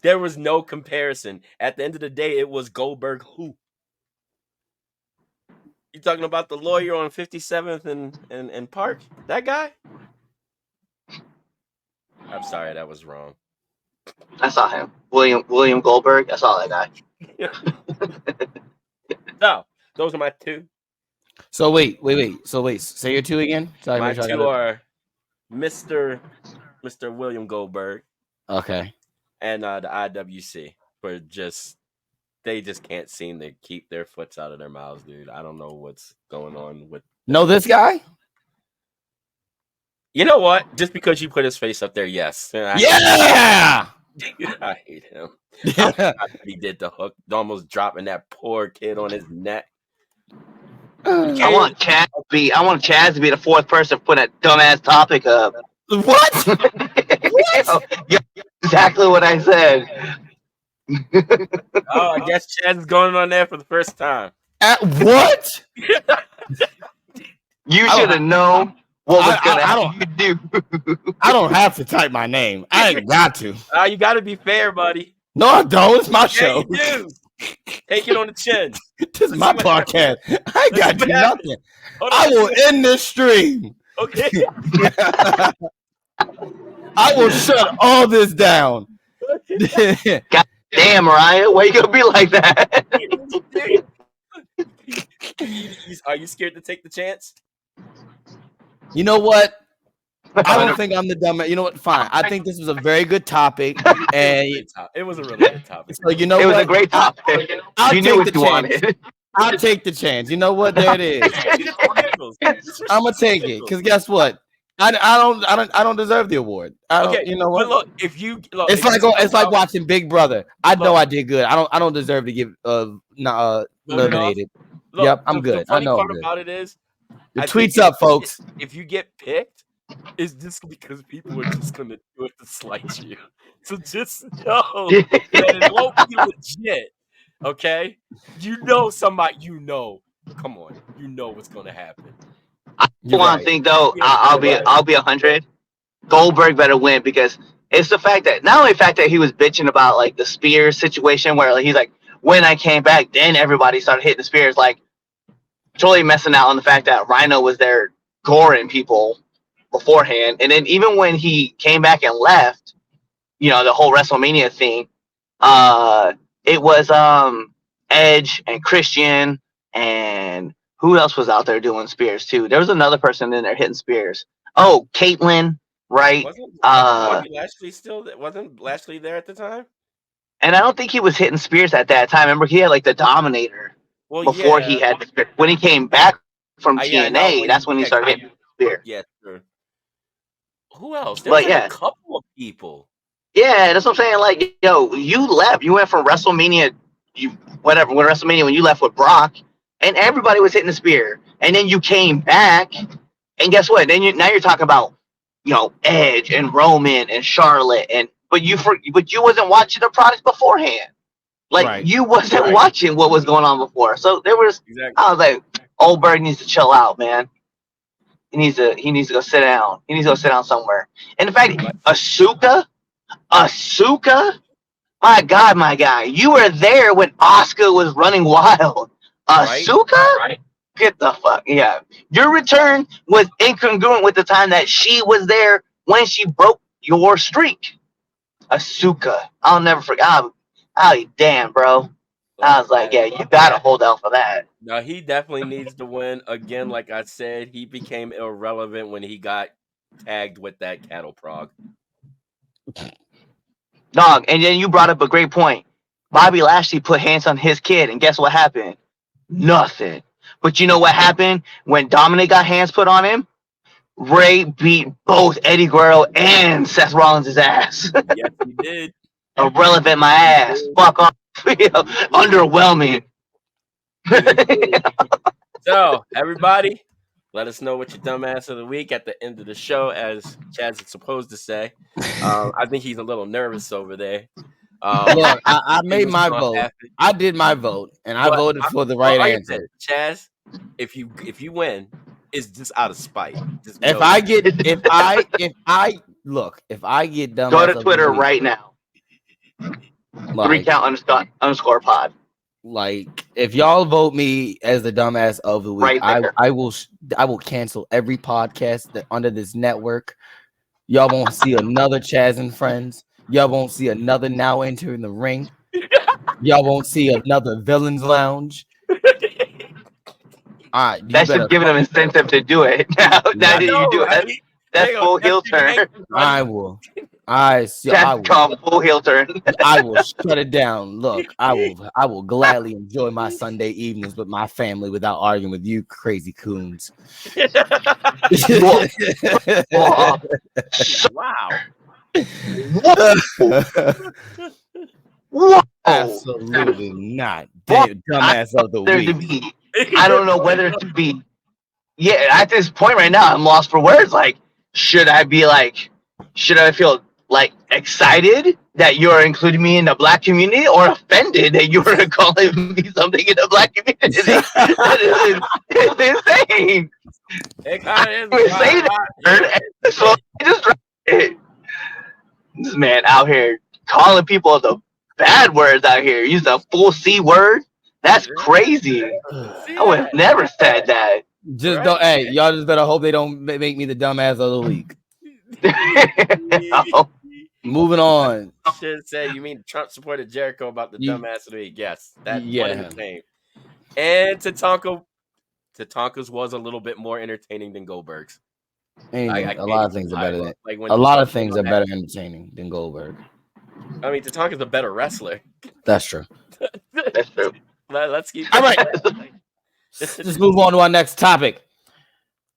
There was no comparison. At the end of the day, it was Goldberg who? You talking about the lawyer on 57th and Park? That guy? I'm sorry, that was wrong. I saw him. William Goldberg. I saw that guy. So those are my two. So wait. So say your two again. Sorry, My make sure I two got it. are Mr. William Goldberg Okay. and the IWC. They just can't seem to keep their foots out of their mouths, dude. I don't know what's going on with. Know this guy? You know what? Just because you put his face up there, yes. Yeah. I hate him. Yeah. He did the hook, almost dropping that poor kid on his neck. I want Chaz to be the fourth person to put that dumbass topic up. What? Yeah, exactly what I said. Oh, I guess Chaz is going on there for the first time. At what? You should have known what was going to happen. You do. I don't have to type my name. I ain't got to. You got to be fair, buddy. No, I don't. It's my show. Yeah, you do. Take it on the chin. This is my podcast. I ain't got to do nothing. I will end this stream. Okay. I will shut all this down. God damn, Mariah, why you gonna be like that? Are you scared to take the chance? You know what? I don't think I'm the dumb. You know what? Fine. I think this was a very good topic, and it was a really good topic. So you know it what? was a great topic. You knew what you wanted. I'll take the chance. You know what? There it is. I'm gonna take it because guess what? I don't deserve the award. You know what? But look, it's like watching Big Brother. I know I did good. I don't deserve to get eliminated. Yep, I'm good. The funny I know. part about it is, the tweets up, folks. If you get picked, it's just because people are just gonna do it to slight you. So just know that it won't be legit. Okay, somebody. Come on, you know what's gonna happen. I want to think though. I'll be 100. Goldberg better win because it's the fact that not only the fact that he was bitching about like the Spears situation where like, he's like, when I came back, then everybody started hitting the Spears, like totally messing out on the fact that Rhino was there goring people beforehand, and then even when he came back and left, the whole WrestleMania thing, it was Edge and Christian and who else was out there doing Spears too? There was another person in there hitting Spears. Oh, Caitlyn, right? Wasn't Lashley there at the time? And I don't think he was hitting Spears at that time. Remember, he had like the Dominator before he had the Spear. When he came back from TNA, that's when he started hitting Spear. Yeah, sure. Who else? There was a couple of people. Yeah, that's what I'm saying. Like, you left. You went from WrestleMania, when WrestleMania, when you left with Brock, and everybody was hitting the Spear. And then you came back, and guess what? Then now you're talking about, Edge and Roman and Charlotte, but you wasn't watching the product beforehand. Like you wasn't watching what was going on before. So there was. Exactly. I was like, Goldberg needs to chill out, man. He needs to go sit down. He needs to go sit down somewhere. And in fact, Asuka, my God, my guy, you were there when Asuka was running wild. Asuka? Right. Get the fuck, yeah. Your return was incongruent with the time that she was there when she broke your streak. Asuka. I'll never forget. Damn, bro. I was like, yeah, you gotta hold out for that. No, he definitely needs to win. Again, like I said, he became irrelevant when he got tagged with that cattle prog. Dog, and then you brought up a great point. Bobby Lashley put hands on his kid, and guess what happened? Nothing. But you know what happened when Dominic got hands put on him? Ray beat both Eddie Guerrero and Seth Rollins' ass. Yes, he did. Irrelevant my ass. Fuck off. Underwhelming. So, everybody, let us know what your dumbass of the week at the end of the show, as Chaz is supposed to say. I think he's a little nervous over there. Look, I made my vote. I did my vot, and I voted for the right answer. Chaz, if you win, it's just out of spite. If I get dumbass, go to Twitter right now. 3count underscore pod. Like, if y'all vote me as the dumbass of the week, I will cancel every podcast that under this network. Y'all won't see another Chaz and Friends. Y'all won't see another Now entering the ring. Y'all won't see another Villains Lounge. All right, you That better. should give them incentive to do it. Now that you do it, Right? that's full heel turn. I will. I That's will. called full heel turn. I will shut it down. Look, I will gladly enjoy my Sunday evenings with my family without arguing with you crazy coons. Whoa. Wow. Whoa. Absolutely not. Dumbass of the There to week. be. I don't know whether to be. Yeah, at this point right now, I'm lost for words. Like, should I feel like excited that you're including me in the black community, or offended that you're calling me something in the black community? It's insane. It kind of I didn't say that. So I just dropped it. This man out here calling people the bad words out here. Use the full C word. That's crazy. I would have never said that. Just don't. Hey, y'all just better hope they don't make me the dumbass of the week. Oh, Moving on. Should say you mean Trump supported Jericho about the dumbass of the week. Yes, that's one and the same. And Tatanka's was a little bit more entertaining than Goldberg's. A lot of things are better than like when a lot of things are better entertaining than Goldberg. I mean, Tatanka's a better wrestler. That's true. that's true. Let's keep. All right. Let's move on to our next topic.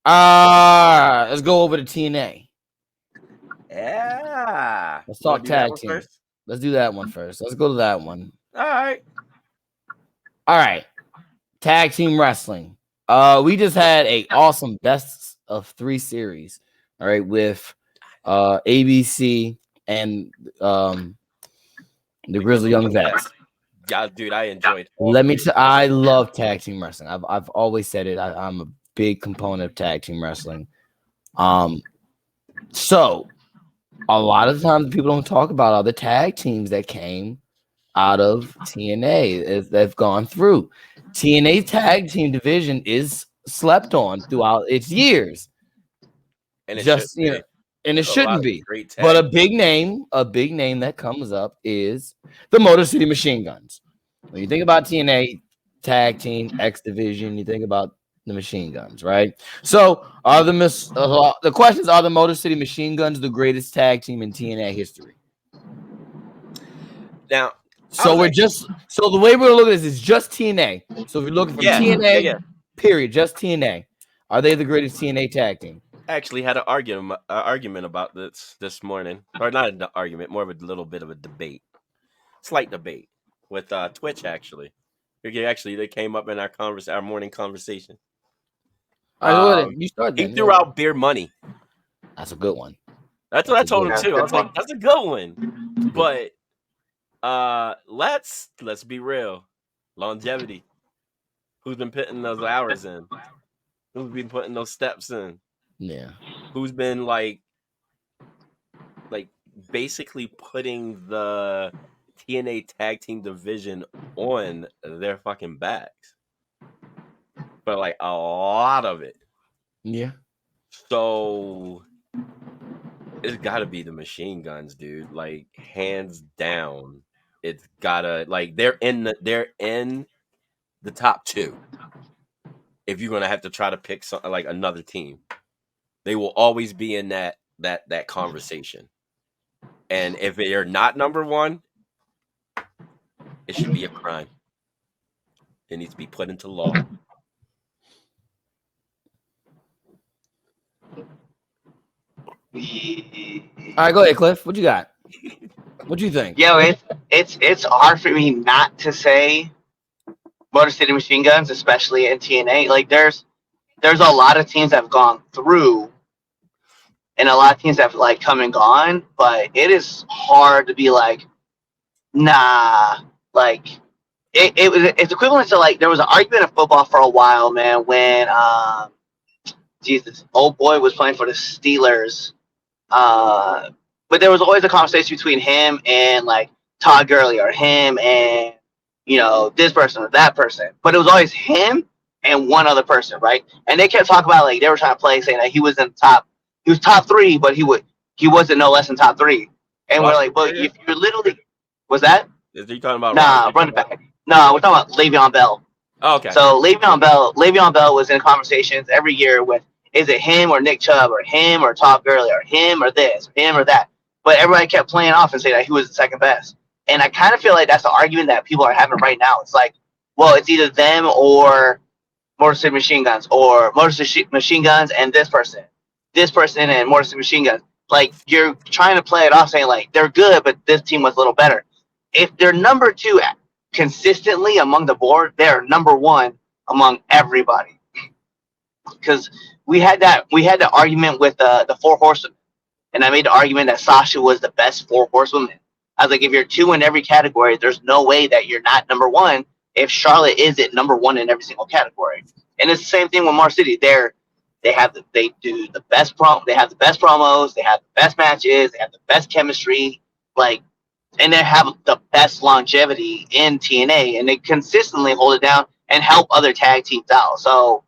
Let's go over to TNA. Yeah. Let's talk tag team. Let's do that one first. Let's go to that one. All right. Tag team wrestling. We just had a awesome best of 3 series. All right, with ABC and the Grizzly Young Vets. Yeah, dude, I enjoyed. I love tag team wrestling. I've always said it. I'm a big component of tag team wrestling. So a lot of times people don't talk about other tag teams that came out of TNA they've gone through. TNA tag team division is slept on throughout its years. And it shouldn't be. But a big name that comes up is the Motor City Machine Guns. When you think about TNA tag team X division, you think about the Machine Guns, right? So the questions are: the Motor City Machine Guns the greatest tag team in TNA history? Now, so the way we're looking at this is just TNA. So if you're looking for TNA, period, just TNA. Are they the greatest TNA tag team? I actually had an argument about this morning, or not an argument, more of a little bit of a debate, slight debate with Twitch. Actually, they came up in our morning conversation. You start. He threw out Beer Money. That's a good one. That's what I told him too. I was like, that's a good one, but let's be real. Longevity. Who's been putting those hours in? Who's been putting those steps in? Yeah. Who's been like basically putting the TNA tag team division on their fucking backs? But like a lot of it. Yeah. So it's gotta be the Machine Guns, dude. Like hands down. It's gotta they're in the top 2. If you're gonna have to try to pick something like another team, they will always be in that conversation. And if they're not number 1, it should be a crime. It needs to be put into law. All right, go ahead, Cliff. What you got? What do you think? Yo, it's hard for me not to say Motor City Machine Guns, especially in TNA. Like there's a lot of teams that have gone through, and a lot of teams that have come and gone. But it is hard to be like, nah. Like it's equivalent to there was an argument in football for a while, man, when old boy was playing for the Steelers. But there was always a conversation between him and Todd Gurley, or him and this person or that person. But it was always him and one other person, right? And they kept talking about they were trying to play, saying that he was in the top. He was top 3, but he would he wasn't no less than top 3. And we're like, well, Mysterio? if you're literally, was that? Is he talking about? Nah, run it back. No, we're talking about Le'Veon Bell. Oh, okay. So Le'Veon Bell was in conversations every year with, is it him or Nick Chubb or him or Todd Gurley or him or this, or him or that. But everybody kept playing off and saying that he was the second best. And I kind of feel like that's the argument that people are having right now. It's like, well, it's either them or Motor City Machine Guns, or Motor City Machine Guns and this person and Motor City Machine Guns. Like, you're trying to play it off saying, like, they're good, but this team was a little better. If they're number 2 consistently among the board, they're number 1 among everybody. Because we had that argument with the 4 Horsemen, and I made the argument that Sasha was the best 4 Horsewomen. I was like, if you're 2 in every category, there's no way that you're not number 1 if Charlotte isn't number 1 in every single category. And it's the same thing with Mar City. They do the best they have the best promos, they have the best matches, they have the best chemistry, like, and they have the best longevity in TNA, and they consistently hold it down and help other tag teams out. So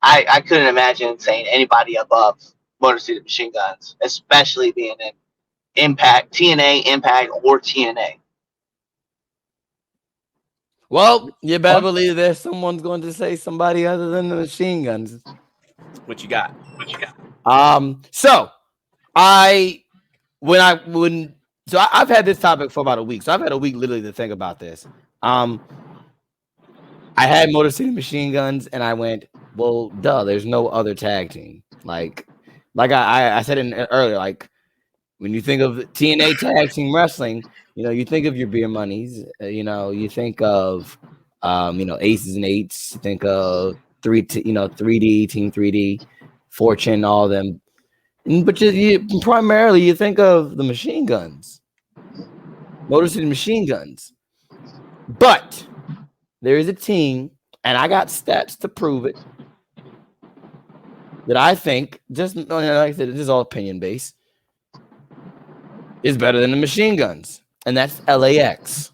I couldn't imagine saying anybody above Motor City Machine Guns, especially being in Impact, TNA, Impact, or TNA. Well, you better believe there's someone's going to say somebody other than the Machine Guns. What you got? So I've had this topic for about a week. So I've had a week literally to think about this. I had Motor City Machine Guns, and I went, well, duh, there's no other tag team. Like I said earlier, like, when you think of TNA tag team wrestling, you think of your Beer Monies, you think of, Aces and Eights, you think of 3D, Team 3D, Fortune, all of them. But primarily you think of the Machine Guns, Motor City Machine Guns. But there is a team, and I got stats to prove it, that I think, just like I said, this is all opinion based, is better than the Machine Guns, and that's LAX.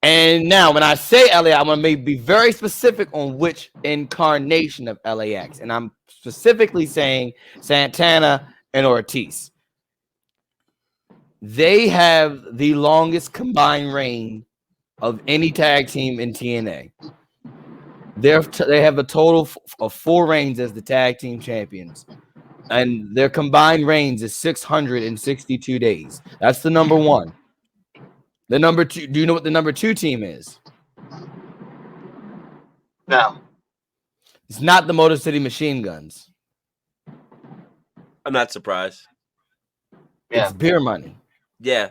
And now, when I say LAX, I'm going to be very specific on which incarnation of LAX, and I'm specifically saying Santana and Ortiz. They have the longest combined reign of any tag team in TNA. They have a total of 4 reigns as the tag team champions. And their combined reigns is 662 days. That's the number 1. The number 2. Do you know what the number 2 team is? No. It's not the Motor City Machine Guns. I'm not surprised. Yeah. It's Beer Money. Yeah,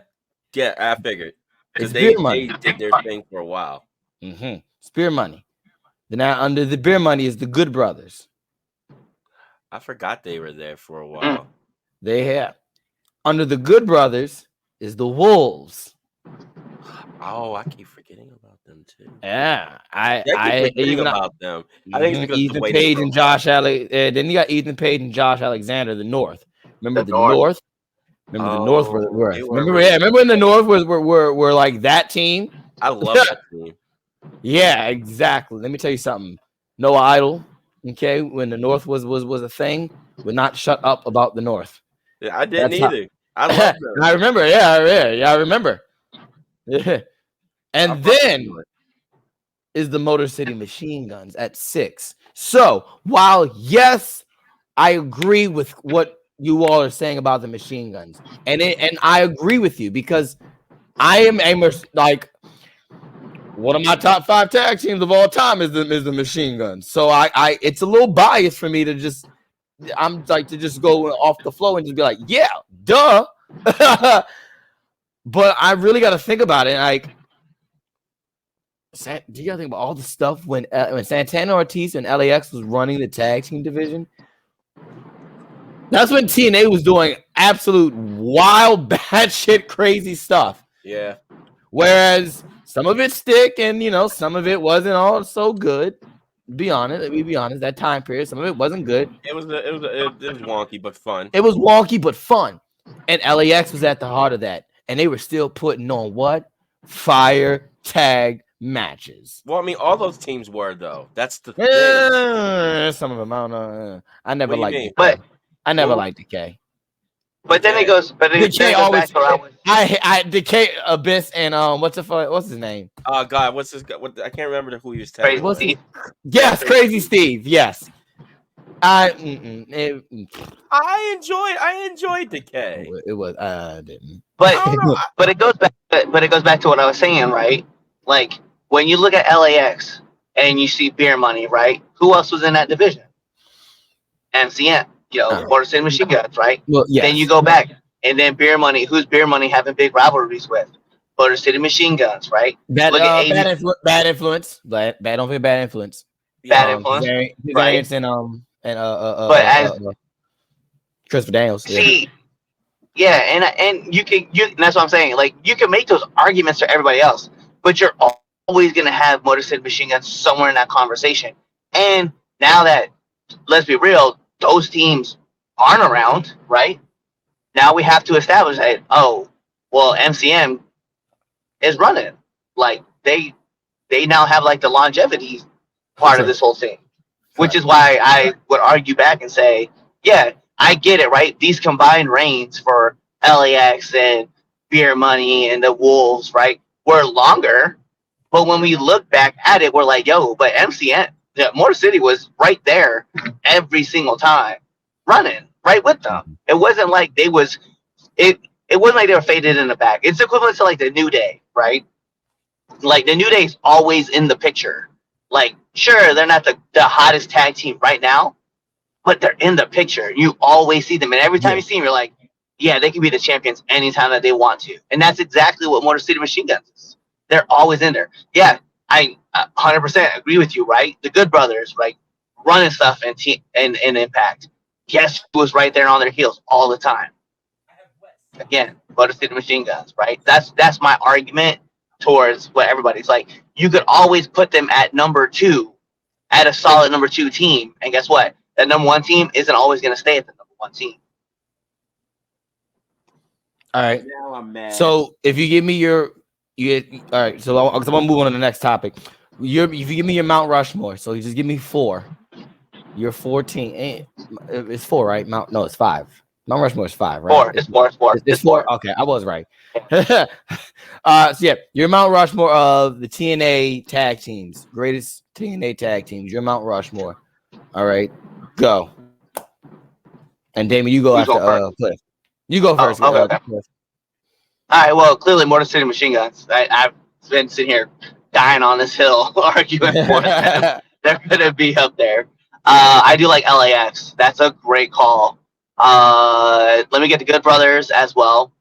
I figured. It's They Beer Money. did their thing for a while. Mm-hmm. It's Beer Money. Then now under the Beer Money is the Good Brothers. I forgot they were there for a while. They have. Under the Good Brothers is the Wolves. Oh, I keep forgetting about them too. Yeah, I keep forgetting about them. I think it's because Ethan Page and Josh then you got Ethan Page and Josh Alexander, the North. Remember the North? Remember the North were remember when the North were like that team? I love that team. Yeah, exactly. Let me tell you something. No Idol. Okay, when the North was a thing, would not shut up about the North. Yeah, I didn't either. I love them. I remember. Yeah, I remember. Yeah. And then is the Motor City Machine Guns at 6. So while yes, I agree with what you all are saying about the Machine Guns, and I agree with you because I am like one of my top 5 tag teams of all time is the Machine Guns. So I it's a little biased for me to just go off the flow and just be like, yeah, duh. But I really got to think about it. Like, do you got to think about all the stuff when Santana Ortiz and LAX was running the tag team division? That's when TNA was doing absolute wild, batshit crazy stuff. Yeah. Whereas some of it stick, and some of it wasn't all so good. Be honest, that time period, some of it wasn't good. It was wonky but fun. It was wonky but fun, and LAX was at the heart of that, and they were still putting on what? Fire tag matches. Well, I mean, all those teams were though. That's the thing. Some of them, I don't know. I never liked it. But I never liked Decay. But then it goes. But it Decay goes always. back to what I was. I Decay Abyss and what's his name? Oh God, what's his? I can't remember who he was Crazy tagging. Steve. Yes, Crazy Steve. Yes. I enjoyed Decay. It was didn't. But it goes back. But it goes back to what I was saying, right? Like when you look at LAX and you see Beer Money, right? Who else was in that division? MCM. Motor City Machine Guns, right? Well, yes. Then you go back, and then Beer Money. Who's Beer Money having big rivalries with? Motor City Machine Guns, right? Bad influence. Bad influence. Bad influence. Right? But as Christopher Daniels. See, and that's what I'm saying. Like you can make those arguments to everybody else, but you're always gonna have Motor City Machine Guns somewhere in that conversation. And now that, let's be real, those teams aren't around, right? Now we have to establish that, MCM is running. Like they now have like the longevity part of this whole thing. Which is why I would argue back and say, yeah, I get it, right? These combined reigns for LAX and Beer Money and the Wolves, right, were longer. But when we look back at it, we're like, but MCM, Motor City was right there every single time, running right with them. It wasn't like it wasn't like they were faded in the back. It's equivalent to like the New Day, right? Like the New Day's always in the picture. Like, sure, they're not the hottest tag team right now, but they're in the picture. You always see them. And every time you see them, you're like, yeah, they can be the champions anytime that they want to. And that's exactly what Motor City Machine Guns is. They're always in there. Yeah, I 100% agree with you, right? The Good Brothers, right? Running stuff and Impact. Guess who was right there on their heels all the time? Again, Motor City Machine Guns, right? That's my argument towards what everybody's like. You could always put them at number 2, at a solid number 2 team. And guess what? That number 1 team isn't always going to stay at the number 1 team. All right. Now I'm mad. So if you give me all right. So I'm gonna move on to the next topic. If you give me your Mount Rushmore, so you just give me 4. Your 14. It's 4, right? No, it's 5. Mount Rushmore is 5, right? 4. It's 4. It's 4. Okay, I was right. So yeah, your Mount Rushmore of the TNA tag teams, greatest TNA tag teams. Your Mount Rushmore. All right, go. And Damon, you go after Cliff. You go first. Okay. All right. Well, clearly, Motor City Machine Guns. I've been sitting here dying on this hill arguing for them. They're gonna be up there. I do like LAX. That's a great call. Let me get the Good Brothers as well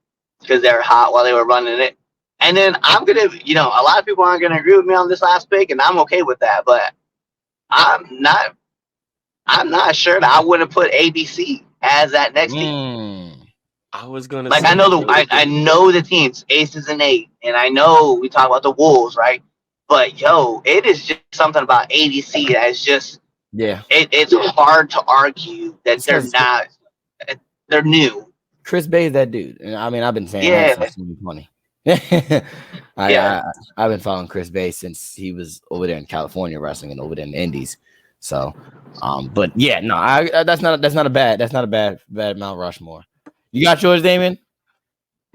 because they're hot while they were running it. And then I'm gonna, a lot of people aren't gonna agree with me on this last pick, and I'm okay with that. But I'm not sure that I wouldn't put ABC as that next team. I was gonna like I know I know the teams, Aces and 8, and I know we talk about the Wolves, right? But it is just something about ABC that's just it's hard to argue that they're not. They're new. Chris Bay is that dude, and I mean I've been saying that since 2020. I've been following Chris Bay since he was over there in California wrestling and over there in the Indies. So, but yeah, no, that's not a bad Mount Rushmore. You got yours, Damon?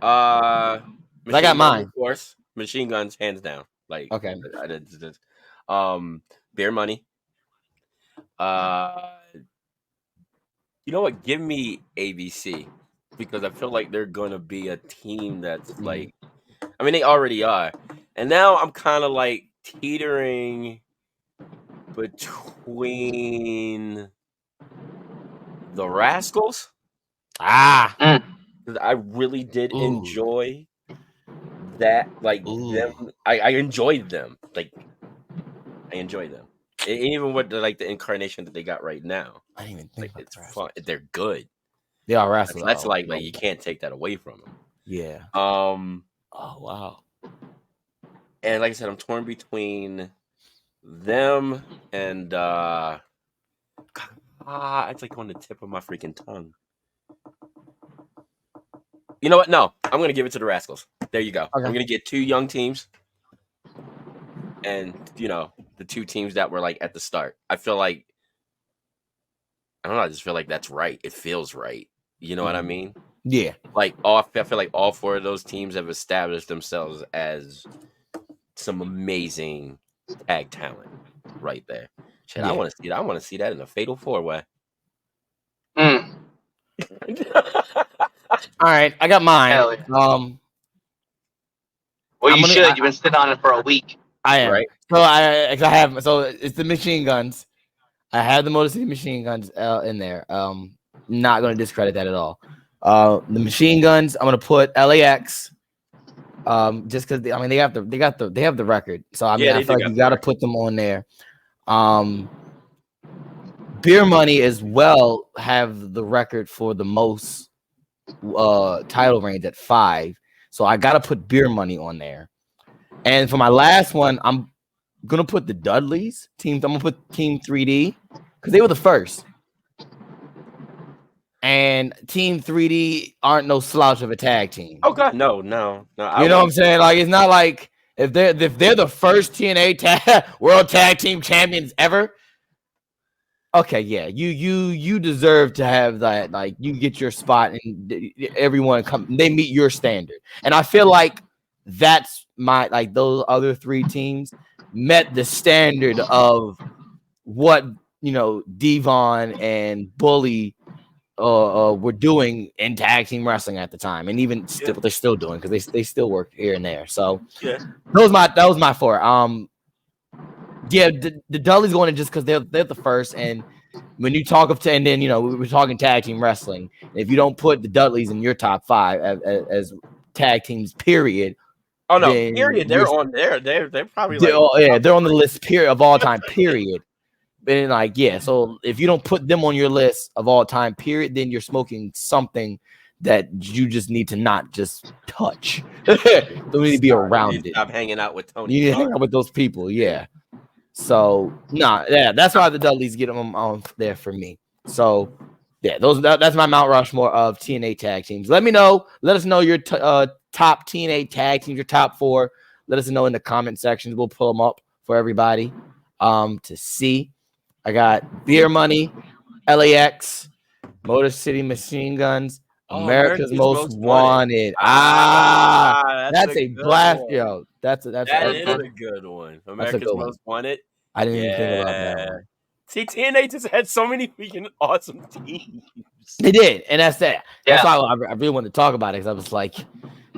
I got mine. Of course, Machine Guns, hands down. Like okay, Beer Money. You know what? Give me ABC because I feel like they're gonna be a team that's like, I mean, they already are, and now I'm kind of like teetering between the Rascals. Because I really did enjoy that. Like them, I enjoyed them. Like I enjoyed them. Even with the incarnation that they got right now. I didn't even think it's fun. They're good. They are Rascals. That's like you can't take that away from them. Yeah. Oh wow. And like I said, I'm torn between them and it's like on the tip of my freaking tongue. You know what? No, I'm gonna give it to the Rascals. There you go. Okay. I'm gonna get 2 young teams, and the 2 teams that were like at the start. I feel like I don't know. I just feel like that's right. It feels right. You know what I mean? Yeah. Like I feel like all 4 of those teams have established themselves as some amazing tag talent right there. Shit, I want to see that. I want to see that in a fatal 4-way. Mm. All right, I got mine. Hell yeah. Well, you should. You've been sitting on it for a week. I am. Right. So I have. So it's the machine guns. I have the Motor City Machine Guns in there. Not going to discredit that at all. The machine guns, I'm going to put LAX. Just because they have the record. So I feel like you got to put them on there. Beer Money as well have the record for the most title reigns at 5. So I got to put Beer Money on there. And for my last one, I'm gonna put the Dudleys teams. I'm gonna put Team 3D because they were the first, and Team 3D aren't no slouch of a tag team. Oh God, no. You know what I'm saying? Like it's not like if they're the first TNA World Tag Team Champions ever. Okay, yeah, you deserve to have that. Like you get your spot, and everyone they meet your standard, and I feel like that's those other 3 teams met the standard of what Devon and Bully were doing in tag team wrestling at the time, and even still they're still doing because they still work here and there. So that was my 4. The Dudleys going in just because they're the first, and when you talk and then we were talking tag team wrestling. If you don't put the Dudleys in your top 5 as tag teams, period. Oh no, period. They're on there. They're probably they're on the list period of all time, period. And so if you don't put them on your list of all time, period, then you're smoking something that you just need to not just touch. Don't need to be around it. Stop hanging out with Tony. You need to hang out with those people, So that's why the Dudleys get them on there for me. So that's my Mount Rushmore of TNA tag teams. Let us know your top TNA tag teams, your top 4. Let us know in the comment sections. We'll pull them up for everybody to see. I got Beer Money, LAX, Motor City Machine Guns, America's Most Wanted. That's a blast, yo. That is a good one. America's Most Wanted. I didn't even think about that one. See, TNA just had so many freaking awesome teams. They did, and that's that. That's why I really wanted to talk about it because I was like,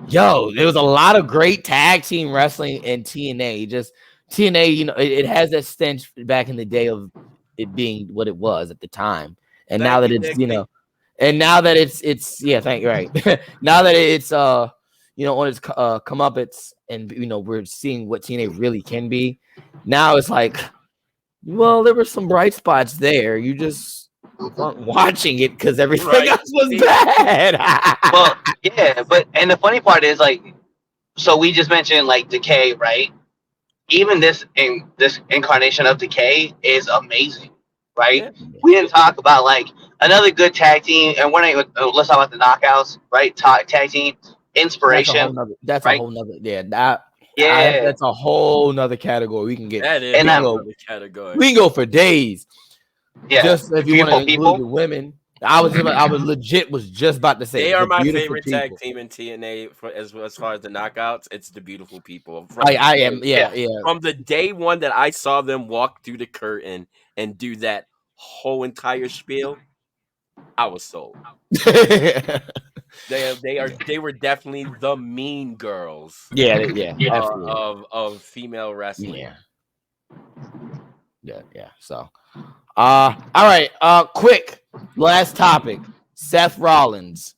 yo, there was a lot of great tag team wrestling in TNA. Just TNA, it has that stench back in the day of it being what it was at the time, and now that it's thank you, right. Now that it's on its comeuppance, and we're seeing what TNA really can be. Now it's like, well, there were some bright spots there. You just weren't watching it because everything else was bad. Well, yeah, and the funny part is so we just mentioned Decay, right? Even this incarnation of Decay is amazing, right? Yeah. We didn't talk about another good tag team, and we're not even, let's talk about the Knockouts, right? Tag team Inspiration. That's a whole nother that's a whole nother category we can get. That is another category. We can go for days. Yeah, just if you want to include the women. I was just about to say they are my favorite tag team in TNA as far as the Knockouts. It's the Beautiful People. From the day one that I saw them walk through the curtain and do that whole entire spiel, I was sold. They were definitely the mean girls. Of female wrestling. Yeah. So, all right. Quick last topic: Seth Rollins,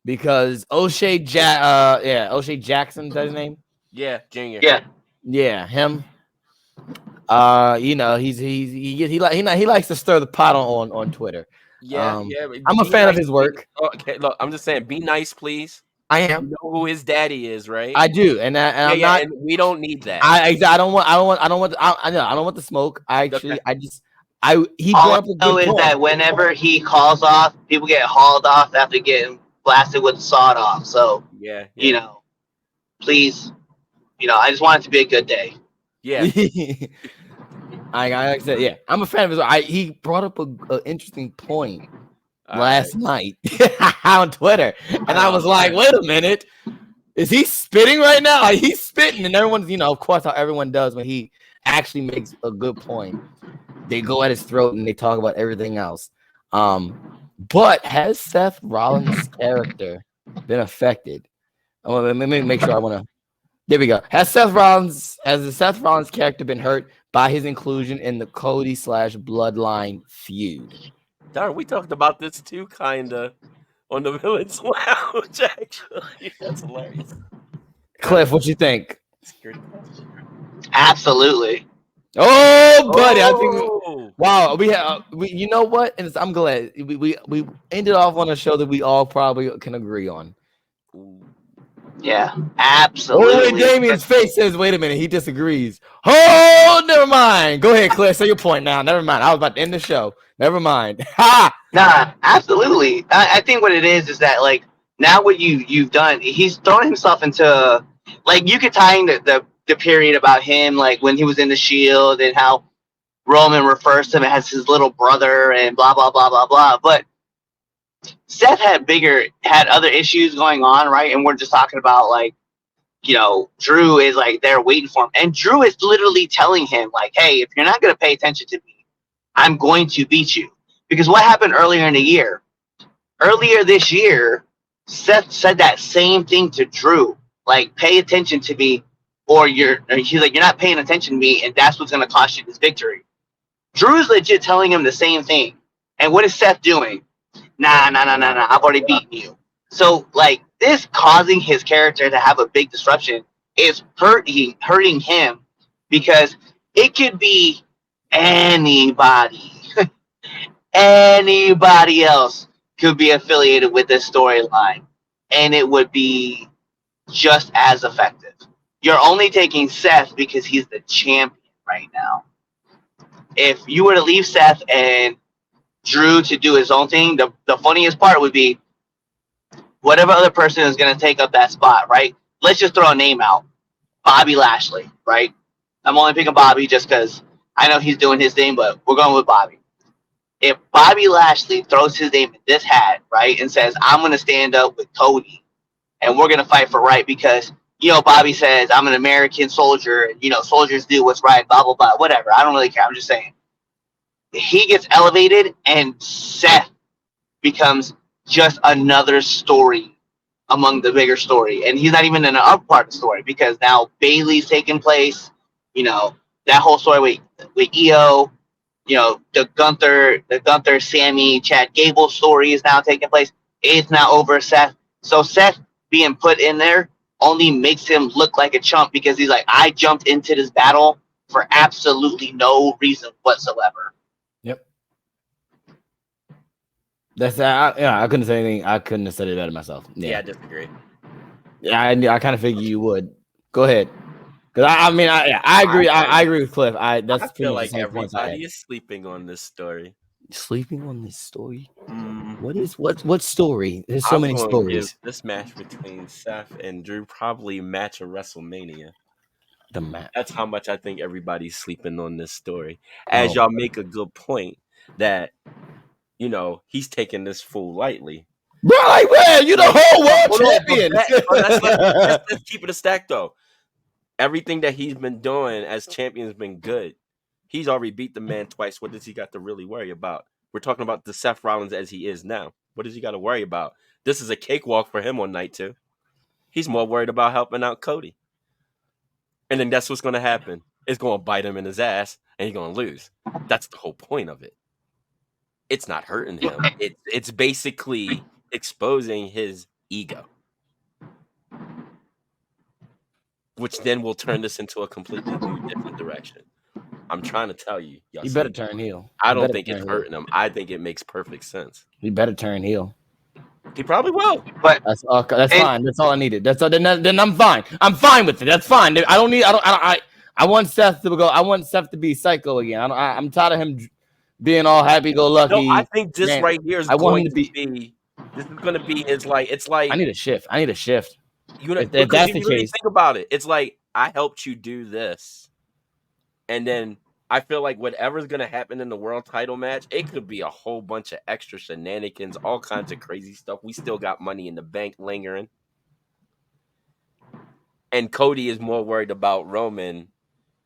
because O'Shea Jackson, is that his name? Yeah, Junior. Yeah, him. He likes to stir the pot on Twitter. I'm a fan of his work. Okay, look, I'm just saying, be nice, please. I am. You know who his daddy is, right? I do, and I'm not. And we don't need that. I don't want the smoke. He all I know is that whenever he calls off, people get hauled off after getting blasted with sawed off. So please, I just want it to be a good day. Yeah. I said, yeah, I'm a fan of his. He brought up an interesting point last night on Twitter, and I was like, wait a minute, is he spitting right now? Like, he's spitting, and everyone's, of course, how everyone does when he actually makes a good point. They go at his throat and they talk about everything else. But has Seth Rollins' character been affected? Let me make sure. There we go. Has the Seth Rollins character been hurt by his inclusion in the Cody / Bloodline feud? Darn, we talked about this too, kinda, on the Villains Lounge. Actually, that's hilarious. Cliff, what you think? Absolutely. Oh, buddy, I think. Wow, we you know what? And I'm glad we ended off on a show that we all probably can agree on. Yeah, absolutely. Oh, Damien's face says, "Wait a minute," he disagrees. Oh, never mind. Go ahead, Cliff. Say your point now. Never mind. I was about to end the show. Never mind. Ha! Nah, absolutely. I think what it is that like now what you've done, he's thrown himself into like you could tie in the period about him like when he was in the Shield and how Roman refers to him as his little brother and blah blah blah blah blah. But Seth had other issues going on, right? And we're just talking about like, Drew is like there waiting for him, and Drew is literally telling him like, "Hey, if you're not going to pay attention to me, I'm going to beat you." Because what happened earlier in the year? Earlier this year, Seth said that same thing to Drew, like, "Pay attention to me, or he's like, you're not paying attention to me, and that's what's going to cost you this victory." Drew's legit telling him the same thing, and what is Seth doing? Nah, I've already beaten you. So, like, this causing his character to have a big disruption is hurting him because it could be anybody. Anybody else could be affiliated with this storyline, and it would be just as effective. You're only taking Seth because he's the champion right now. If you were to leave Seth and Drew to do his own thing, the funniest part would be whatever other person is going to take up that spot, right? Let's just throw a name out. Bobby Lashley, right? I'm only picking Bobby just because I know he's doing his thing, but we're going with Bobby. If Bobby Lashley throws his name in this hat, right, and says, "I'm going to stand up with Cody, and we're going to fight for right," because, Bobby says, "I'm an American soldier, and, soldiers do what's right, blah, blah, blah," whatever. I don't really care. I'm just saying. He gets elevated, and Seth becomes just another story among the bigger story. And he's not even in the up part of the story because now Bailey's taking place, that whole story with EO, the Gunther, Sammy, Chad Gable story is now taking place. It's now over Seth. So Seth being put in there only makes him look like a chump because he's like, I jumped into this battle for absolutely no reason whatsoever. Yep. That's I couldn't say anything. I couldn't have said it better myself. Yeah, I disagree. Yeah, I kind of figured you would. Go ahead. Because I agree. I agree with Cliff. I feel like everybody is sleeping on this story. Sleeping on this story? What story? There's so many stories. This match between Seth and Drew probably match a WrestleMania. The match. That's how much I think everybody's sleeping on this story. As y'all make a good point that he's taking this fool lightly. Bro, like, man, you the whole world champion. Let's keep it a stack though. Everything that he's been doing as champion has been good. He's already beat the man twice. What does he got to really worry about? We're talking about the Seth Rollins as he is now. What does he got to worry about? This is a cakewalk for him on night 2. He's more worried about helping out Cody. And then that's what's going to happen. It's going to bite him in his ass, and he's going to lose. That's the whole point of it. It's not hurting him. It's basically exposing his ego. Which then will turn this into a completely new, different direction. I'm trying to tell you. He better turn heel. I don't think it's hurting him. I think it makes perfect sense. He better turn heel. He probably will. But that's fine. That's all I needed. That's all. Then I'm fine. I'm fine with it. That's fine. I want Seth to go. I want Seth to be psycho again. I'm tired of him being all happy-go-lucky. No, I think this right here is going to be. This is going to be. It's like. I need a shift. If that's the case, think about it. It's like I helped you do this, and then I feel like whatever's gonna happen in the world title match, it could be a whole bunch of extra shenanigans, all kinds of crazy stuff. We still got Money in the Bank lingering. And Cody is more worried about Roman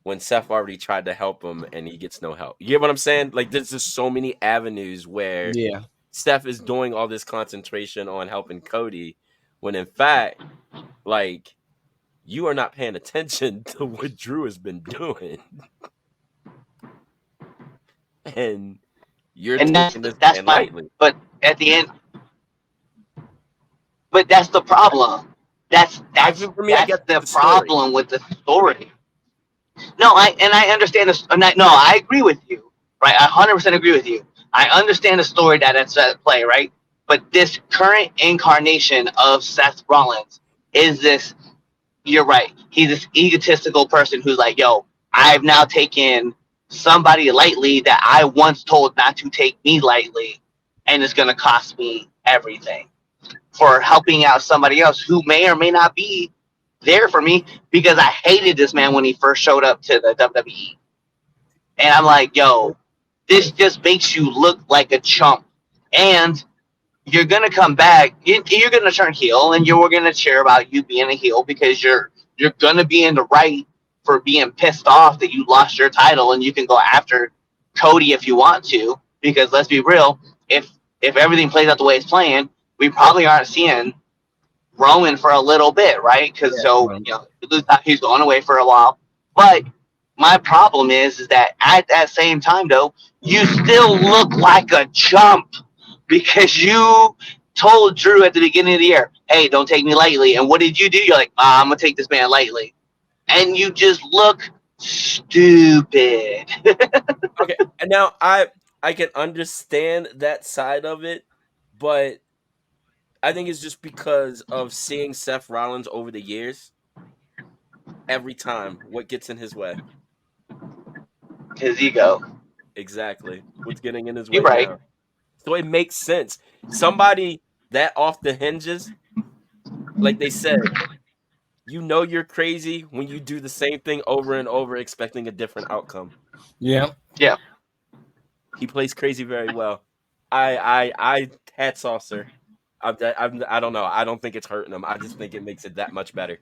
when Seth already tried to help him and he gets no help. You get what I'm saying? Like, there's just so many avenues where Seth is doing all this concentration on helping Cody when in fact, like, you are not paying attention to what Drew has been doing. And you're taking this man lightly. But at the end, but that's the problem. That's for me, I get the the problem with the story. No, I understand this. No, I agree with you, right? I 100% agree with you. I understand the story that's at play, right? But this current incarnation of Seth Rollins is this. You're right. He's this egotistical person who's like, yo, I've now taken somebody lightly that I once told not to take me lightly, and it's going to cost me everything for helping out somebody else who may or may not be there for me, because I hated this man when he first showed up to the WWE. And I'm like, yo, this just makes you look like a chump. And you're going to come back, you're going to turn heel, and we're going to cheer about you being a heel because you're going to be in the right for being pissed off that you lost your title, and you can go after Cody if you want to, because let's be real, if everything plays out the way it's playing, we probably aren't seeing Roman for a little bit, right? Because he's going away for a while. But my problem is that at that same time, though, you still look like a chump because you told Drew at the beginning of the year, hey, don't take me lightly. And what did you do? You're like, I'm going to take this man lightly. And you just look stupid. Okay, and now I can understand that side of it, but I think it's just because of seeing Seth Rollins over the years. Every time, what gets in his way? His ego. Exactly. What's getting in his way You're right. now? So it makes sense. Somebody that off the hinges, like they said, you know you're crazy when you do the same thing over and over expecting a different outcome. Yeah. Yeah. He plays crazy very well. I hats off, sir. I don't know. I don't think it's hurting him. I just think it makes it that much better.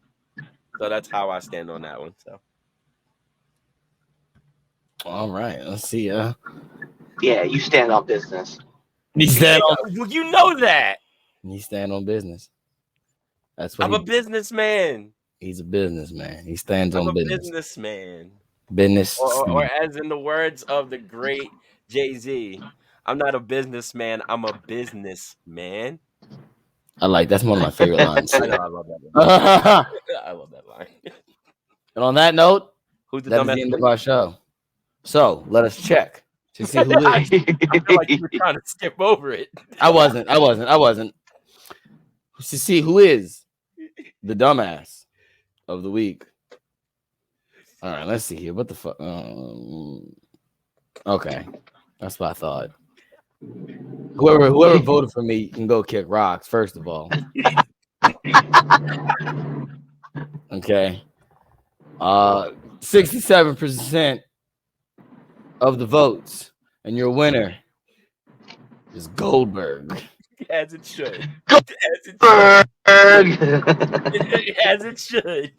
So that's how I stand on that one. So. All right. Let's see. Yeah, you stand on business. You stand on. You know that. You stand on business. That's what I'm a businessman. He's a businessman. He stands on business. Businessman. Business. Or as in the words of the great Jay-Z, I'm not a businessman. I'm a businessman. I like that's one of my favorite lines. I know, I love that line. I love that line. And on that note, who's the that is the end of our show. So let us check to see who is. I feel like you were trying to skip over it. I wasn't. To see who is the dumbass of the week. All right, let's see here. What the fuck? Okay, that's what I thought. Whoever voted for me can go kick rocks, first of all. Okay. 67% of the votes, and your winner is Goldberg. As it should. As it should.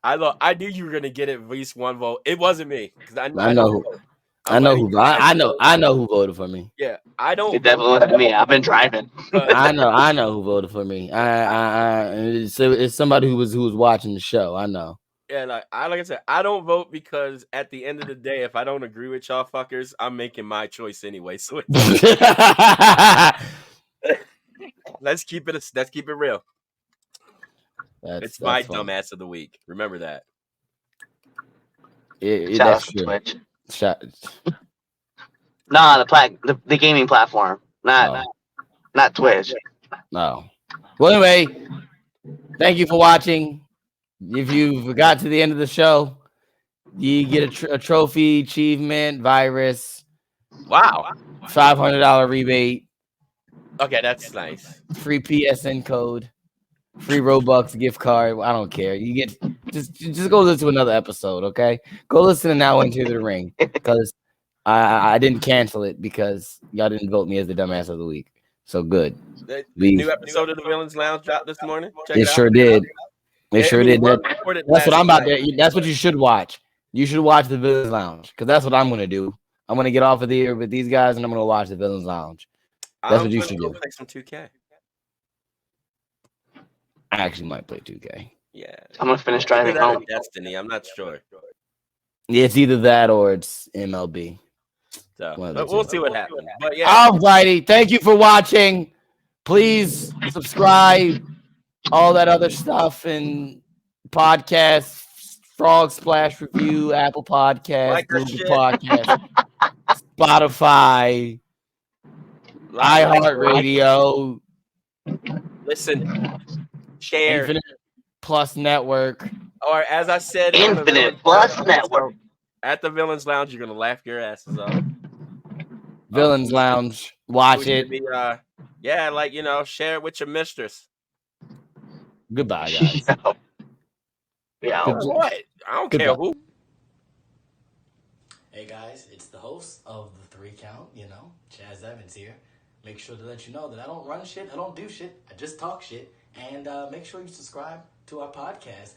I knew you were gonna get at least one vote. It wasn't me because I know who voted for me. Yeah, I don't. It definitely wasn't me. I've been driving. I know who voted for me. It's somebody who was watching the show. I know. Yeah, like I said, I don't vote because at the end of the day, if I don't agree with y'all fuckers, I'm making my choice anyway. So let's keep it real. It's my dumbass of the week. Remember that. That's true. Twitch. No, the gaming platform, not Twitch. No. Well, anyway, thank you for watching. If you got to the end of the show, you get a trophy, achievement, virus. Wow. $500 rebate. Okay, that's nice. Free PSN code. Free Robux gift card. I don't care. You get Just go listen to another episode, okay? Go listen to Now Into the Ring because I didn't cancel it because y'all didn't vote me as the dumbass of the week. So good. The Leave. new episode of the Villains Lounge dropped this morning. Check It it out. sure did. It sure did. was That's recorded what last I'm about night. to. That's what you should watch. You should watch the Villains Lounge because that's what I'm gonna do. I'm gonna get off of here with these guys and I'm gonna watch the Villains Lounge. That's what you should do. Play some 2K. I actually might play 2K. Yeah. I'm gonna finish driving Either that or home. Destiny. I'm not sure. Yeah, it's either that or it's MLB. So One of the but we'll two. see what happens. But yeah. Alrighty, thank you for watching. Please subscribe, all that other stuff, and podcasts, Frog Splash Review, Apple Podcasts, Like our Google shit. Podcasts, Spotify, iHeartRadio, Listen, share, Infinite Plus Network. or as I said, on the Infinite Villains Plus Lounge, Network. at the Villains Lounge, you're gonna laugh your asses off. Villains Lounge. Watch it. Be, yeah, like share it with your mistress. Goodbye, guys. Yeah. What? I don't care who. Hey guys, it's the host of the 3 Count, Chaz Evans here. Make sure to let you know that I don't run shit, I don't do shit, I just talk shit. And make sure you subscribe to our podcast.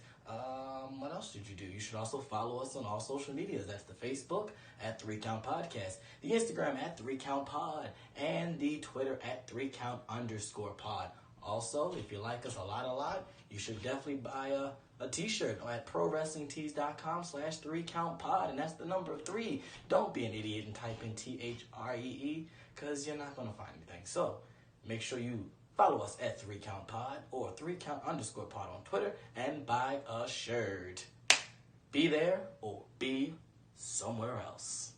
What else did you do? You should also follow us on all social medias. That's the Facebook at 3 Count Podcast, the Instagram at 3 Count Pod, and the Twitter at 3count_pod. Also, if you like us a lot, you should definitely buy a t-shirt at prowrestlingtees.com/3countpod, and that's the number 3. Don't be an idiot and type in THREE, because you're not going to find anything. So make sure you follow us at 3countpod or 3count_pod on Twitter and buy a shirt. Be there or be somewhere else.